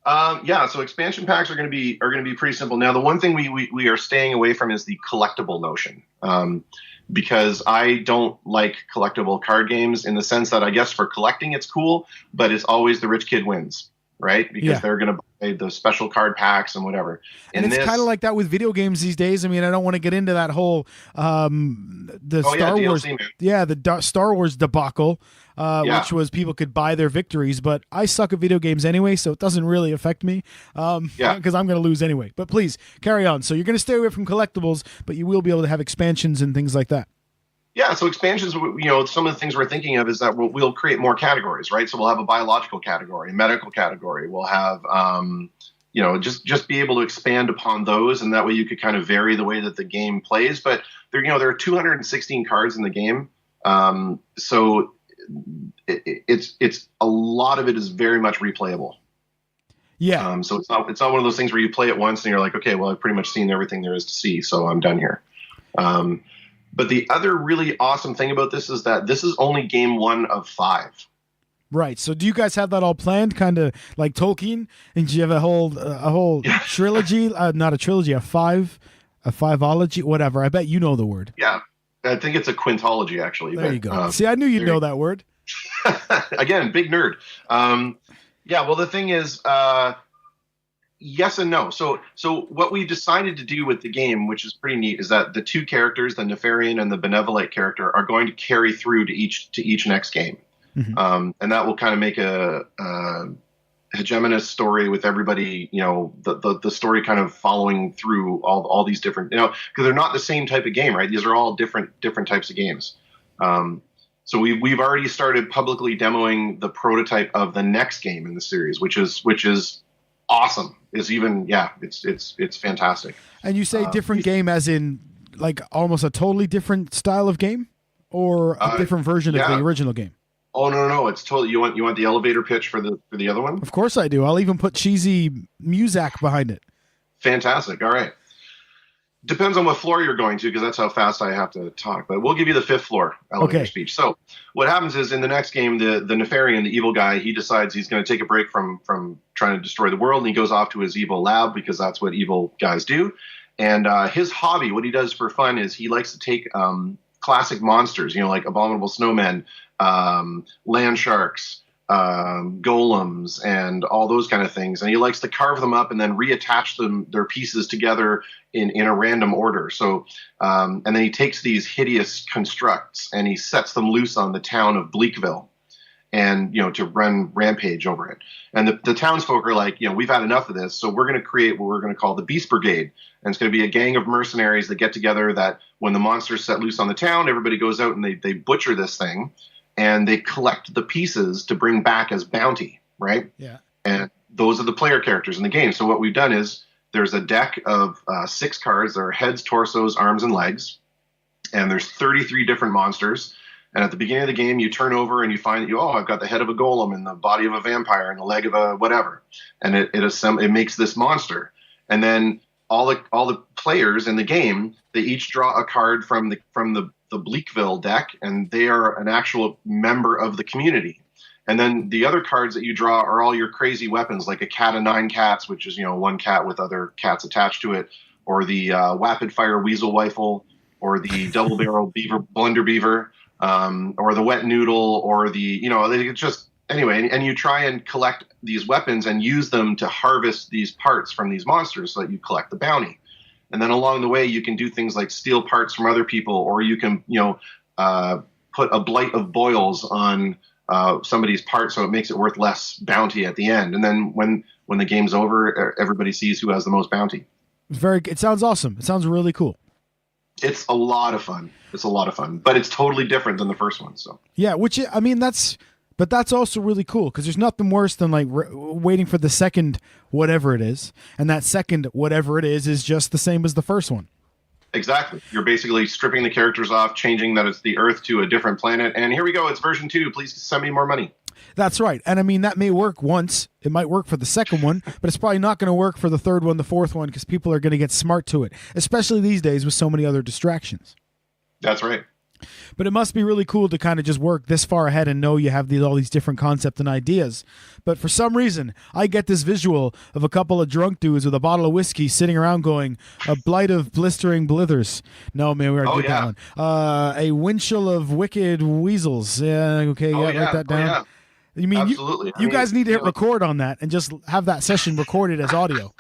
Yeah, so expansion packs are going to be pretty simple. Now, the one thing we are staying away from is the collectible notion, because I don't like collectible card games in the sense that I guess for collecting it's cool, but it's always the rich kid wins. right? Because they're going to buy the special card packs and whatever. And it's kind of like that with video games these days. I mean, I don't want to get into that whole Star Wars, the Star Wars debacle, which was people could buy their victories. But I suck at video games anyway, so it doesn't really affect me because I'm going to lose anyway. But please carry on. So you're going to stay away from collectibles, but you will be able to have expansions and things like that. Yeah, so expansions, some of the things we're thinking of is that we'll create more categories, right? So we'll have a biological category, a medical category. We'll have, just be able to expand upon those, and that way you could kind of vary the way that the game plays. But there are 216 cards in the game, so it's a lot of it is very much replayable. Yeah. So it's not one of those things where you play it once and you're like, okay, well, I've pretty much seen everything there is to see, so I'm done here. But the other really awesome thing about this is that this is only game 1 of 5. Right. So do you guys have that all planned, kind of like Tolkien? And do you have a whole trilogy? Not a trilogy, a fiveology, whatever. I bet you know the word. Yeah. I think it's a quintology, actually. There you go. See, I knew you'd know that word. Again, big nerd. Well, the thing is... yes and no. So what we decided to do with the game, which is pretty neat, is that the two characters, the Nefarian and the Benevolite character, are going to carry through to each next game. Mm-hmm. And that will kind of make a hegemonous story with everybody, the story kind of following through all these different, because they're not the same type of game, right? These are all different types of games. So we've already started publicly demoing the prototype of the next game in the series, which is awesome. It's fantastic. And you say different game as in like almost a totally different style of game, or a different version of the original game? Oh no, it's totally. You want the elevator pitch for the other one? Of course I do. I'll even put cheesy music behind it. Fantastic. All right. Depends on what floor you're going to, because that's how fast I have to talk. But we'll give you the 5th floor elevator speech. So what happens is in the next game, the Nefarian, the evil guy, he decides he's going to take a break from trying to destroy the world, and he goes off to his evil lab because that's what evil guys do. And his hobby, what he does for fun, is he likes to take classic monsters, like abominable snowmen, land sharks, golems, and all those kind of things, and he likes to carve them up and then reattach their pieces together in a random order. So and then he takes these hideous constructs and he sets them loose on the town of Bleakville, and to run rampage over it. And the townsfolk are like, we've had enough of this, so we're going to create what we're going to call the Beast Brigade. And it's going to be a gang of mercenaries that get together, that when the monsters set loose on the town, everybody goes out and they butcher this thing, and they collect the pieces to bring back as bounty, right? Yeah. And those are the player characters in the game. So what we've done is there's a deck of 6 cards. There are heads, torsos, arms, and legs. And there's 33 different monsters. And at the beginning of the game, you turn over and you find that I've got the head of a golem and the body of a vampire and the leg of a whatever. And it makes this monster. And then all the players in the game, they each draw a card from the Bleakville deck, and they are an actual member of the community. And then the other cards that you draw are all your crazy weapons, like a cat of 9 cats, which is, one cat with other cats attached to it, or the rapid fire weasel rifle, or the double barrel blunder beaver, or the wet noodle, or it's just, anyway, and you try and collect these weapons and use them to harvest these parts from these monsters so that you collect the bounty. And then along the way, you can do things like steal parts from other people, or you can, put a blight of boils on somebody's part so it makes it worth less bounty at the end. And then when the game's over, everybody sees who has the most bounty. It sounds awesome. It sounds really cool. It's a lot of fun. But it's totally different than the first one. So yeah, but that's also really cool, because there's nothing worse than like waiting for the second whatever it is, and that second whatever it is just the same as the first one. Exactly. You're basically stripping the characters off, changing that it's the Earth to a different planet, and here we go, it's version 2. Please send me more money. That's right. And that may work once. It might work for the second one, but it's probably not going to work for the third one, the fourth one, because people are going to get smart to it, especially these days with so many other distractions. That's right. But it must be really cool to kind of just work this far ahead and know you have all these different concepts and ideas. But for some reason, I get this visual of a couple of drunk dudes with a bottle of whiskey sitting around going, a blight of blistering blithers. No, man, we already did that one. A winchell of wicked weasels. Yeah, okay, write that down. You mean Absolutely. you guys need to hit record on that and just have that session recorded as audio.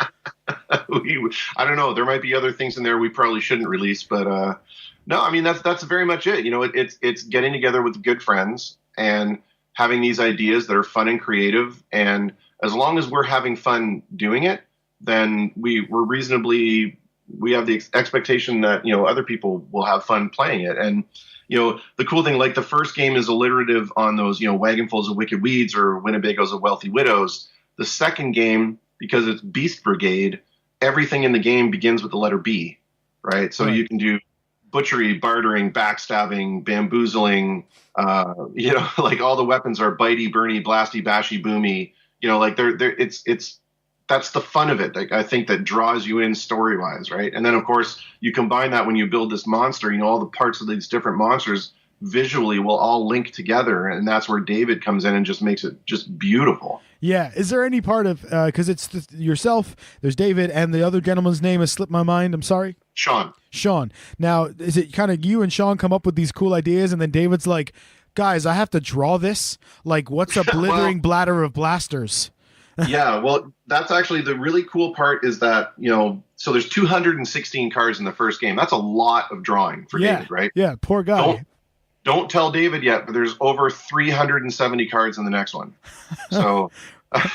I don't know. There might be other things in there we probably shouldn't release, but no, I mean that's very much it. It's getting together with good friends and having these ideas that are fun and creative. And as long as we're having fun doing it, then we have the expectation that other people will have fun playing it. And the cool thing, like the first game is alliterative on those wagonfuls of wicked weeds or Winnebagos of wealthy widows. The second game, because it's Beast Brigade, everything in the game begins with the letter B, right? So you can do butchery, bartering, backstabbing, bamboozling. Like all the weapons are bitey, burny, blasty, bashy, boomy. It's that's the fun of it. Like, I think that draws you in story wise, right? And then of course you combine that when you build this monster. all the parts of these different monsters visually will all link together, and that's where David comes in and just makes it just beautiful. Yeah. Is there any part of because it's yourself, there's David, and the other gentleman's name has slipped my mind. I'm sorry. Sean. Now, is it kind of you and Sean come up with these cool ideas, and then David's like, guys, I have to draw this? Like, what's a blithering bladder of blasters? Yeah, well, that's actually the really cool part is that, so there's 216 cards in the first game. That's a lot of drawing for David, right? Yeah, poor guy. Don't tell David yet, but there's over 370 cards in the next one. So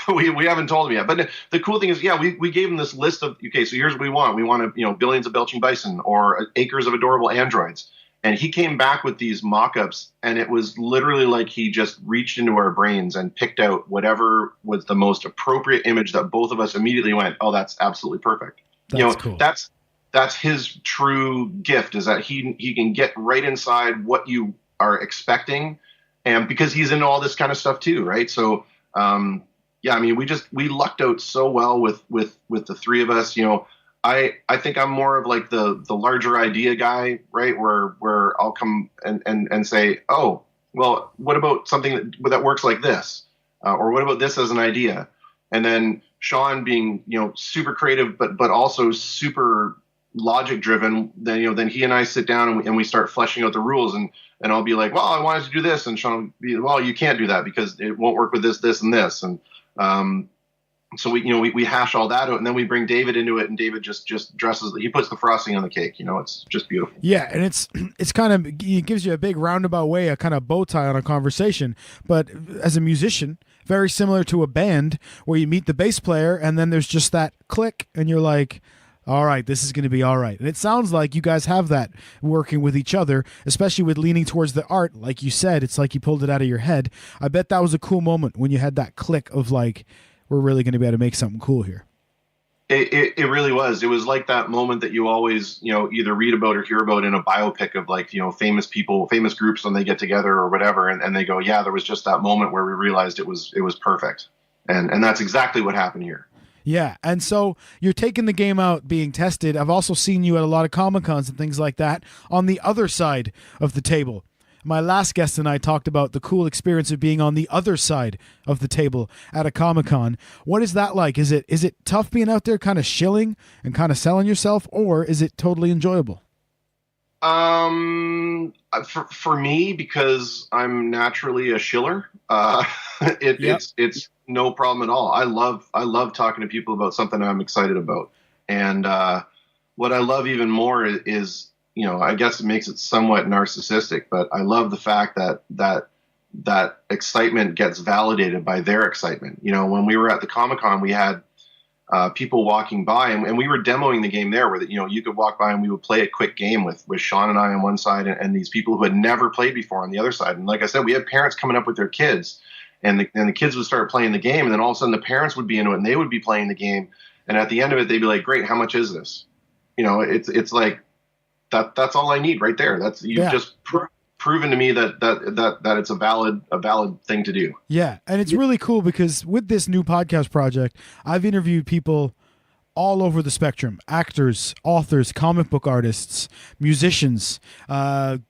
we haven't told him yet. But the cool thing is, we gave him this list of, okay, so here's what we want. We want billions of belching bison or acres of adorable androids. And he came back with these mock-ups, and it was literally like he just reached into our brains and picked out whatever was the most appropriate image that both of us immediately went, oh, that's absolutely perfect. That's cool. That's his true gift, is that he can get right inside what you are expecting, and because he's into all this kind of stuff too, right? So, we lucked out so well with the three of us. I think I'm more of like the larger idea guy, right? Where I'll come and say, oh, well, what about something that works like this? Or what about this as an idea? And then Sean being, super creative, but also super logic driven. Then he and I sit down and we start fleshing out the rules, and I'll be like, well, I wanted to do this. And Sean will be, well, you can't do that because it won't work with this, and this. And, so we hash all that out, and then we bring David into it, and David just dresses. He puts the frosting on the cake. It's just beautiful. Yeah, and it's kind of, it gives you a big roundabout way, a kind of bow tie on a conversation. But as a musician, very similar to a band where you meet the bass player, and then there's just that click, and you're like, all right, this is going to be all right. And it sounds like you guys have that working with each other, especially with leaning towards the art. Like you said, it's like you pulled it out of your head. I bet that was a cool moment when you had that click of like, we're really going to be able to make something cool here. It really was. It was like that moment that you always, either read about or hear about in a biopic of like, famous people, famous groups when they get together or whatever. And they go, yeah, there was just that moment where we realized it was perfect. And that's exactly what happened here. Yeah. And so you're taking the game out being tested. I've also seen you at a lot of Comic-Cons and things like that on the other side of the table. My last guest and I talked about the cool experience of being on the other side of the table at a Comic-Con. What is that like? Is it tough being out there kind of shilling and kind of selling yourself, or is it totally enjoyable? For me, because I'm naturally a shiller, it's no problem at all. I love talking to people about something I'm excited about. And what I love even more is I guess it makes it somewhat narcissistic, but I love the fact that excitement gets validated by their excitement. When we were at the Comic-Con, we had people walking by, and we were demoing the game there where you could walk by and we would play a quick game with Sean and I on one side and these people who had never played before on the other side. And like I said, we had parents coming up with their kids, and the kids would start playing the game, and then all of a sudden the parents would be into it and they would be playing the game. And at the end of it, they'd be like, great, how much is this? It's like, that's all I need right there. You've just proven to me that it's a valid thing to do. Yeah, and it's really cool because with this new podcast project, I've interviewed people all over the spectrum: actors, authors, comic book artists, musicians,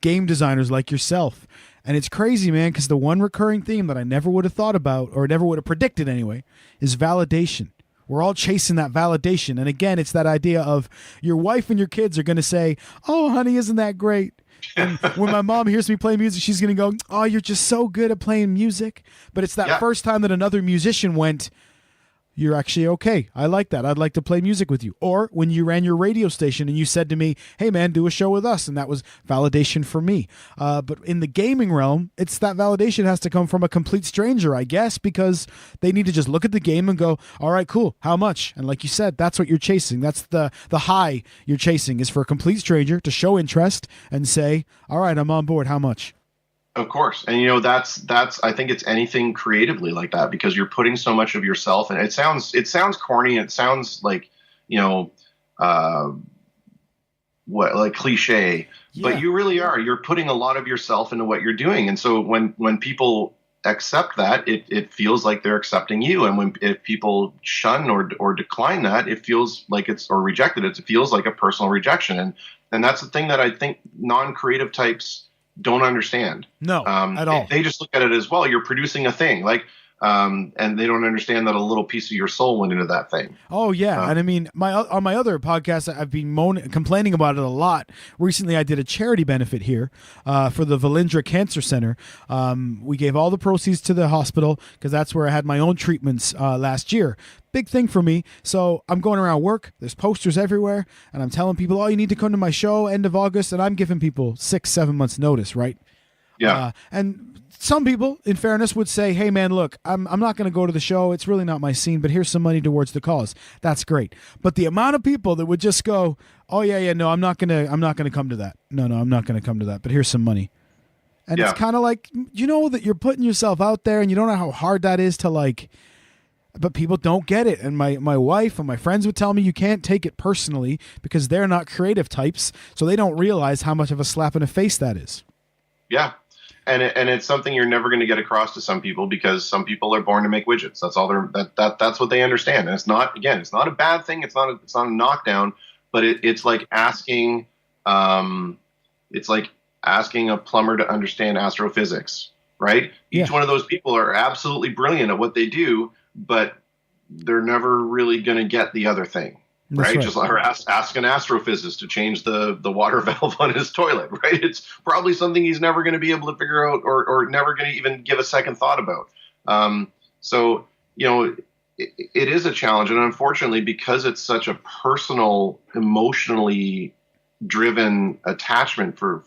game designers like yourself. And it's crazy, man, because the one recurring theme that I never would have thought about, or never would have predicted anyway, is validation. We're all chasing that validation. And again, it's that idea of your wife and your kids are going to say, oh, honey, isn't that great? And when my mom hears me play music, she's going to go, oh, you're just so good at playing music. But it's that first time that another musician went, you're actually okay. I like that. I'd like to play music with you. Or when you ran your radio station and you said to me, hey, man, do a show with us. And that was validation for me. But in the gaming realm, it's that validation has to come from a complete stranger, I guess, because they need to just look at the game and go, all right, cool. How much? And like you said, that's what you're chasing. That's the high you're chasing, is for a complete stranger to show interest and say, all right, I'm on board. How much? Of course. And that's I think it's anything creatively like that, because you're putting so much of yourself, and it sounds corny, it sounds like, like cliche, but you really are. You're putting a lot of yourself into what you're doing. And so when people accept that, it feels like they're accepting you. And if people shun or decline that, it feels like or reject it, it feels like a personal rejection. And that's the thing that I think non-creative types don't understand. No, at all. They just look at it as, well, you're producing a thing, and they don't understand that a little piece of your soul went into that thing. Oh yeah, and I mean, on my other podcast, I've been complaining about it a lot. Recently, I did a charity benefit here for the Valindra Cancer Center. We gave all the proceeds to the hospital because that's where I had my own treatments last year. Big thing for me. So I'm going around work. There's posters everywhere, and I'm telling people, oh, you need to come to my show end of August, and I'm giving people 6-7 months notice, right? Yeah. And some people, in fairness, would say, hey, man, look, I'm not going to go to the show. It's really not my scene, but here's some money towards the cause. That's great. But the amount of people that would just go, oh, yeah, no, I'm not going to come to that. No, I'm not going to come to that, but here's some money. And it's kind of like, you know that you're putting yourself out there, and you don't know how hard that is to but people don't get it. And my wife and my friends would tell me you can't take it personally because they're not creative types, so they don't realize how much of a slap in the face that is. Yeah. And it's something you're never going to get across to some people, because some people are born to make widgets. That's all that's what they understand. And it's not a bad thing. It's not a knockdown, but it's like asking a plumber to understand astrophysics, right? Each one of those people are absolutely brilliant at what they do, but they're never really going to get the other thing. Right? Just ask an astrophysicist to change the water valve on his toilet, right? It's probably something he's never going to be able to figure out, or never going to even give a second thought about. So it is a challenge. And unfortunately, because it's such a personal, emotionally driven attachment for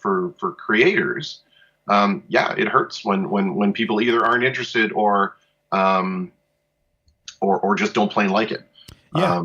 creators, it hurts when people either aren't interested or just don't plain like it. Yeah.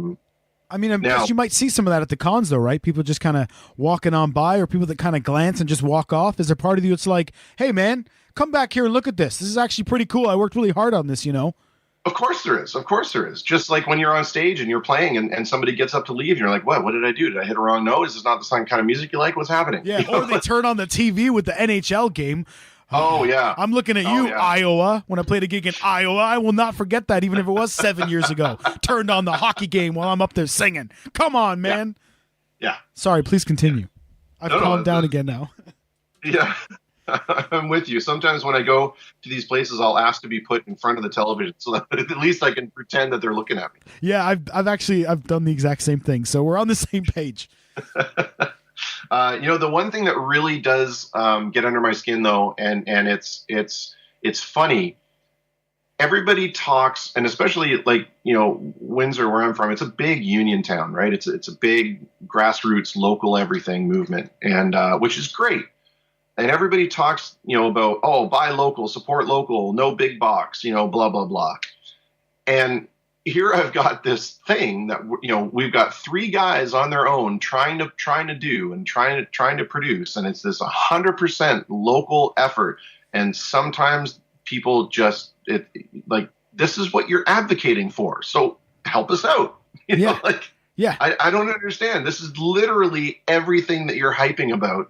I mean, you might see some of that at the cons, though, right? People just kind of walking on by, or people that kind of glance and just walk off. Is there part of you it's like, hey, man, come back here and look at this. This is actually pretty cool. I worked really hard on this, Of course there is. Of course there is. Just like when you're on stage and you're playing and somebody gets up to leave and you're like, what did I do? Did I hit a wrong note? Is this not the kind of music you like? What's happening? Yeah, or they turn on the TV with the NHL game. Oh, yeah. I'm looking at you, Iowa. When I played a gig in Iowa, I will not forget that, even if it was 7 years ago. Turned on the hockey game while I'm up there singing. Come on, man. Yeah. Sorry, please continue. I've calmed down again now. Yeah. I'm with you. Sometimes when I go to these places, I'll ask to be put in front of the television so that at least I can pretend that they're looking at me. Yeah, I've done the exact same thing. So we're on the same page. The one thing that really does get under my skin, though, and it's funny. Everybody talks, and especially Windsor, where I'm from, it's a big union town, right? It's a big grassroots, local everything movement, and which is great. And everybody talks, about, oh, buy local, support local, no big box, blah blah blah. And here I've got this thing that we've got 3 guys on their own trying to do and trying to produce, and it's this 100% local effort. And sometimes people just this is what you're advocating for, so help us out. I don't understand. This is literally everything that you're hyping about.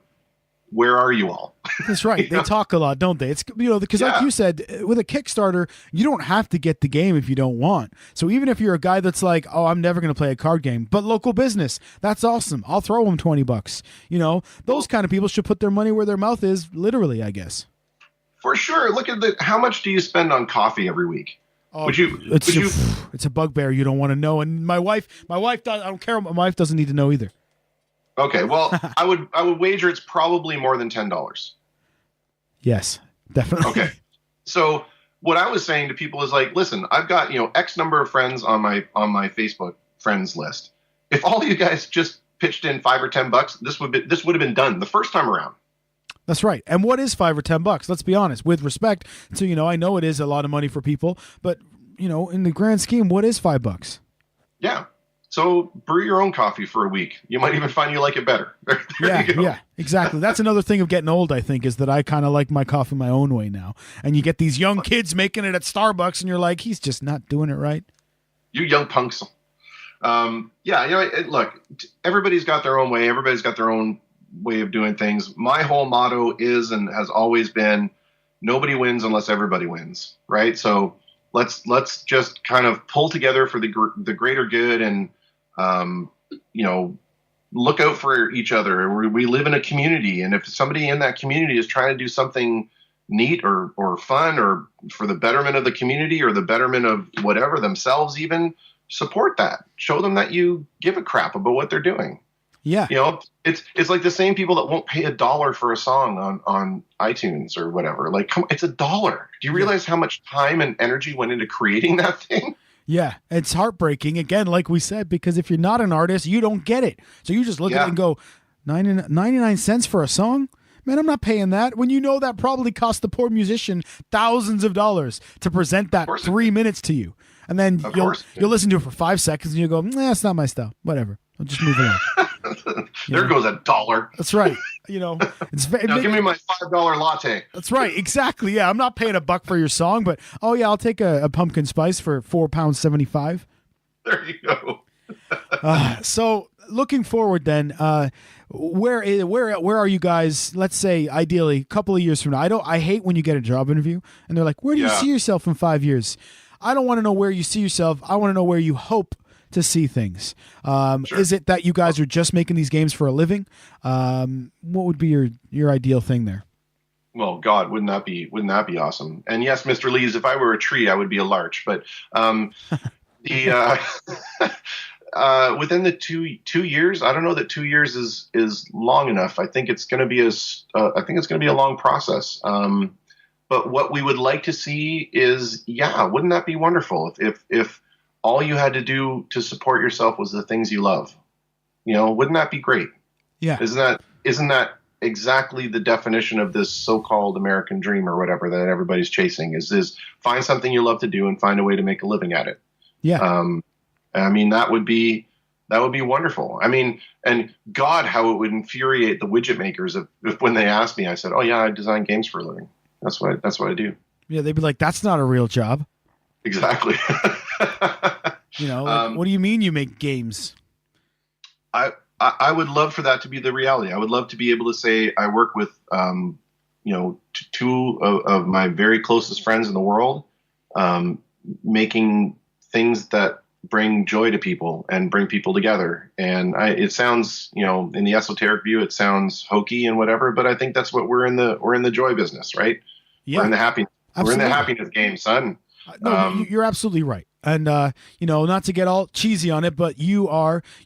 Where are you all? That's right. They talk a lot, don't they? It's because like you said, with a Kickstarter, you don't have to get the game if you don't want. So even if you're a guy that's like, oh, I'm never going to play a card game, but local business, that's awesome. I'll throw them $20. Those kind of people should put their money where their mouth is, literally, I guess. For sure. Look at how much do you spend on coffee every week? Oh, it's a bugbear you don't want to know. And my wife, I don't care. My wife doesn't need to know either. Okay, well, I would wager it's probably more than $10. Yes, definitely. Okay. So what I was saying to people is like, listen, I've got, X number of friends on my Facebook friends list. If all of you guys just pitched in $5 or $10, this would have been done the first time around. That's right. And what is $5 or $10? Let's be honest, with respect to, I know it is a lot of money for people, but in the grand scheme, what is $5? Yeah. So brew your own coffee for a week. You might even find you like it better. Yeah, exactly. That's another thing of getting old, I think, is that I kind of like my coffee my own way now. And you get these young kids making it at Starbucks, and you're like, he's just not doing it right. You young punks. Look, everybody's got their own way. Everybody's got their own way of doing things. My whole motto is and has always been, nobody wins unless everybody wins, right? So let's just kind of pull together for the greater good and look out for each other. We live in a community, and if somebody in that community is trying to do something neat or fun or for the betterment of the community or the betterment of whatever, themselves even, support that. Show them that you give a crap about what they're doing. Yeah. It's like the same people that won't pay $1 for a song on iTunes or whatever. Like, it's $1. Do you realize how much time and energy went into creating that thing? Yeah, it's heartbreaking, again, like we said, because if you're not an artist, you don't get it. So you just look at it and go, 99 cents for a song? Man, I'm not paying that. When you know that probably cost the poor musician thousands of dollars to present that 3 minutes to you. And then you'll listen to it for 5 seconds and you go, it's not my style. Whatever. I'll just move along. There goes $1. That's right. It's now give me my $5 latte. That's right. Exactly. Yeah, I'm not paying $1 for your song, but I'll take a pumpkin spice for £4.75. There you go. So looking forward, then, where are you guys? Let's say ideally a couple of years from now. I hate when you get a job interview and they're like, "Where do you see yourself in 5 years?" I don't want to know where you see yourself. I want to know where you hope to see things. Sure. Is it that you guys are just making these games for a living? What would be your ideal thing there? Well, God, wouldn't that be awesome? And yes, Mr. Lees, if I were a tree, I would be a larch. But within the two years, I don't know that 2 years is long enough. I think it's going to be a long process. But what we would like to see is, wouldn't that be wonderful if all you had to do to support yourself was the things you love? Wouldn't that be great? Yeah. Isn't that exactly the definition of this so-called American dream or whatever that everybody's chasing? Is find something you love to do and find a way to make a living at it. Yeah. I mean, that would be wonderful. I mean, and God, how it would infuriate the widget makers if when they asked me, I said, "Oh yeah, I design games for a living. That's what I do." Yeah, they'd be like, "That's not a real job." Exactly. What do you mean you make games? I would love for that to be the reality. I would love to be able to say I work with, two of my very closest friends in the world, making things that bring joy to people and bring people together. And it sounds, in the esoteric view, it sounds hokey and whatever, but I think that's what we're in the joy business, right? Yeah. We're in the happiness. Absolutely. We're in the happiness game, son. No, you're absolutely right. And not to get all cheesy on it, but you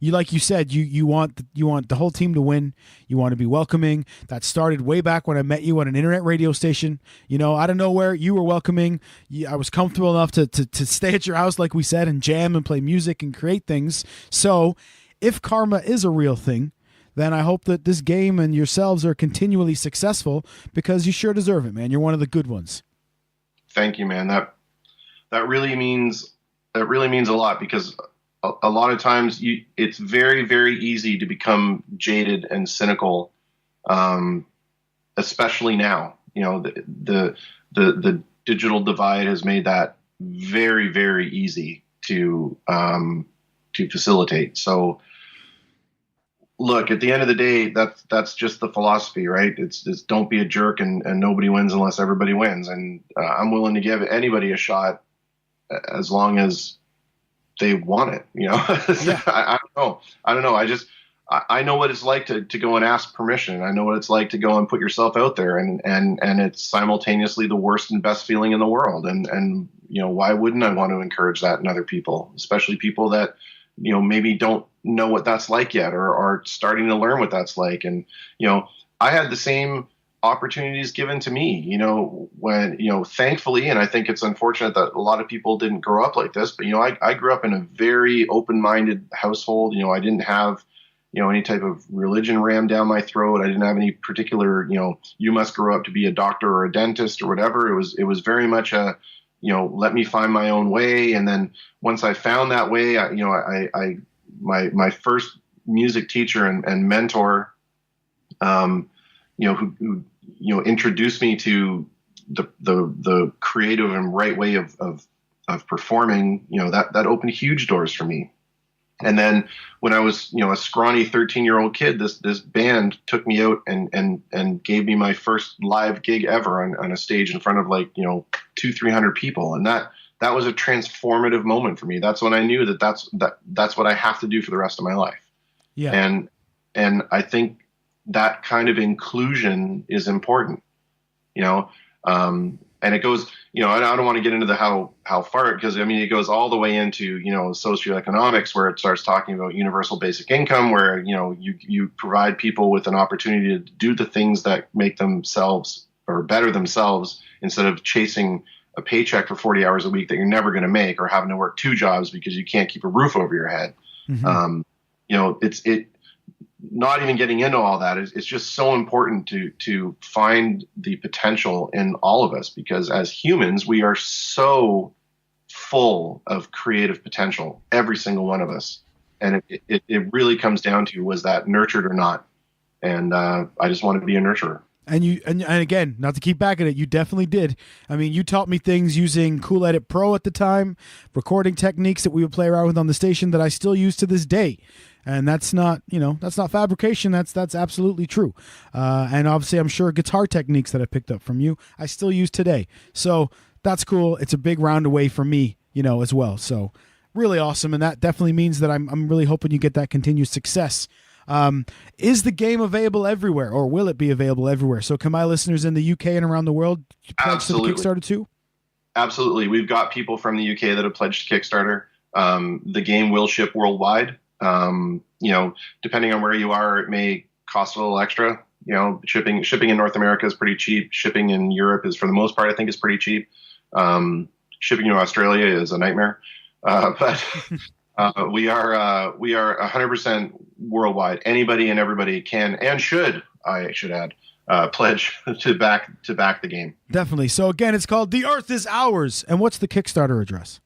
like you said, you want the whole team to win. You want to be welcoming. That started way back when I met you on an internet radio station. Out of nowhere, you were welcoming. I was comfortable enough to stay at your house, like we said, and jam and play music and create things. So, if karma is a real thing, then I hope that this game and yourselves are continually successful, because you sure deserve it, man. You're one of the good ones. Thank you, man. That really means a lot, because a lot of times it's very, very easy to become jaded and cynical, especially now. The digital divide has made that very, very easy to facilitate. So, look, at the end of the day, that's just the philosophy, right? It's don't be a jerk, and nobody wins unless everybody wins. And I'm willing to give anybody a shot as long as they want it. Yeah. I don't know. I know what it's like to go and ask permission. I know what it's like to go and put yourself out there, and it's simultaneously the worst and best feeling in the world. And why wouldn't I want to encourage that in other people, especially people that maybe don't know what that's like yet, or are starting to learn what that's like. And, I had the same opportunities given to me, when, thankfully, and I think it's unfortunate that a lot of people didn't grow up like this, but, I grew up in a very open-minded household. I didn't have, any type of religion rammed down my throat. I didn't have any particular, you must grow up to be a doctor or a dentist or whatever. It was very much a, let me find my own way. And then once I found that way, my first music teacher and mentor, who introduced me to the creative and right way of performing, that opened huge doors for me. And then when I was, a scrawny 13-year-old kid, this band took me out and gave me my first live gig ever on a stage in front of 200-300 people. And that was a transformative moment for me. That's when I knew that's what I have to do for the rest of my life. Yeah. And I think that kind of inclusion is important, and it goes, I don't want to get into the how far, because it goes all the way into, socioeconomics, where it starts talking about universal basic income, where, you provide people with an opportunity to do the things that make themselves or better themselves, instead of chasing a paycheck for 40 hours a week that you're never going to make, or having to work 2 jobs because you can't keep a roof over your head. Mm-hmm. It not even getting into all that, it's just so important to find the potential in all of us, because as humans, we are so full of creative potential, every single one of us. And it really comes down to, was that nurtured or not? And I just want to be a nurturer. And again, not to keep back at it, you definitely did. You taught me things using Cool Edit Pro at the time, recording techniques that we would play around with on the station that I still use to this day. And that's not fabrication. That's absolutely true. And obviously, I'm sure guitar techniques that I picked up from you, I still use today. So that's cool. It's a big round away for me, as well. So really awesome. And that definitely means that I'm really hoping you get that continued success. Is the game available everywhere, or will it be available everywhere? So can my listeners in the UK and around the world pledge to the Kickstarter too? Absolutely. We've got people from the UK that have pledged to Kickstarter. The game will ship worldwide. Depending on where you are, it may cost a little extra. Shipping in North America is pretty cheap. Shipping in Europe is, for the most part, I think, is pretty cheap. Shipping to Australia is a nightmare. But we are 100% worldwide. Anybody and everybody can and should, I should add, pledge to back the game. Definitely. So again, it's called The Earth Is Ours. And what's the Kickstarter address?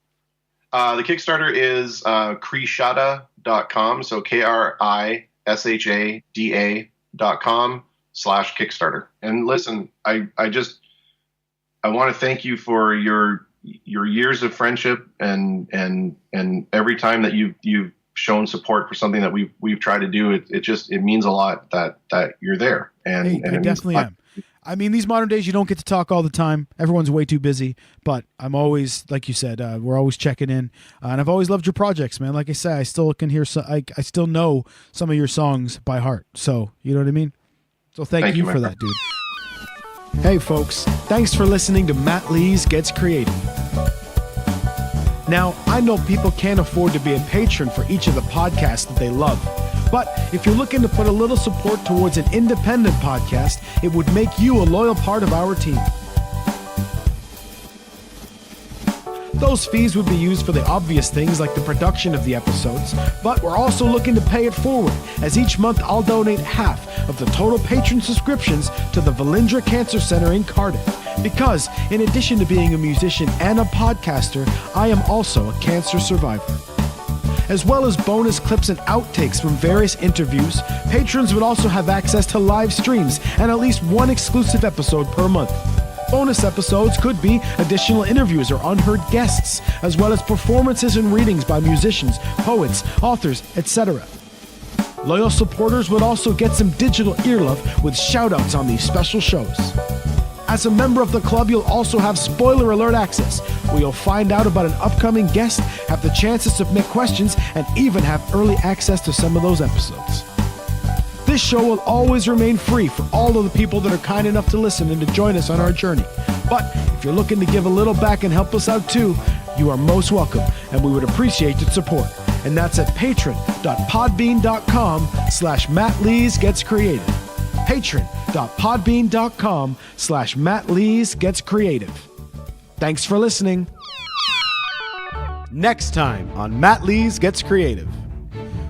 The Kickstarter is Krishada.com. So KRISHADA.com/Kickstarter. And listen, I want to thank you for your years of friendship and every time that you've shown support for something that we've tried to do. It means a lot that you're there. And I definitely am. These modern days, you don't get to talk all the time. Everyone's way too busy, but I'm always, like you said, we're always checking in. And I've always loved your projects, man. Like I said, I still can hear, I still know some of your songs by heart. So, you know what I mean? So thank you for that, dude. Hey, folks. Thanks for listening to MattLees Gets Creative. Now, I know people can't afford to be a patron for each of the podcasts that they love. But if you're looking to put a little support towards an independent podcast, it would make you a loyal part of our team. Those fees would be used for the obvious things like the production of the episodes, but we're also looking to pay it forward, as each month I'll donate half of the total patron subscriptions to the Valindra Cancer Center in Cardiff. Because, in addition to being a musician and a podcaster, I am also a cancer survivor. As well as bonus clips and outtakes from various interviews, patrons would also have access to live streams and at least one exclusive episode per month. Bonus episodes could be additional interviews or unheard guests, as well as performances and readings by musicians, poets, authors, etc. Loyal supporters would also get some digital earlove with shoutouts on these special shows. As a member of the club, you'll also have spoiler alert access, where you'll find out about an upcoming guest, have the chance to submit questions, and even have early access to some of those episodes. This show will always remain free for all of the people that are kind enough to listen and to join us on our journey. But if you're looking to give a little back and help us out too, you are most welcome, and we would appreciate your support. and that's at patron.podbean.com/MattLees Gets Creative. patron.podbean.com/MattLees Gets Creative. Thanks for listening. Next time on MattLees Gets Creative.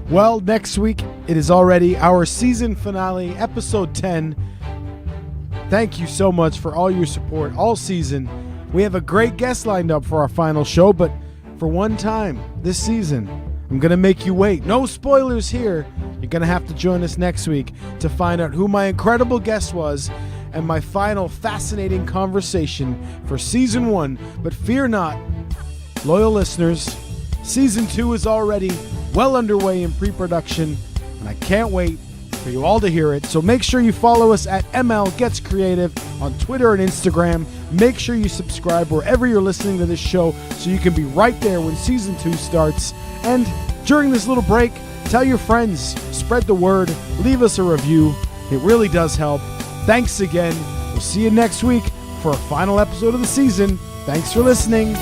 Well, next week it is already our season finale, episode 10. Thank you so much for all your support all season. We have a great guest lined up for our final show, but for one time this season, I'm going to make you wait. No spoilers here. You're going to have to join us next week to find out who my incredible guest was and my final fascinating conversation for season 1. But fear not, loyal listeners, season 2 is already well underway in pre-production, and I can't wait for you all to hear it. So make sure you follow us at ML Gets Creative on Twitter and Instagram. Make sure you subscribe wherever you're listening to this show so you can be right there when season 2 starts. And during this little break, tell your friends, spread the word, leave us a review. It really does help. Thanks again. We'll see you next week for our final episode of the season. Thanks for listening.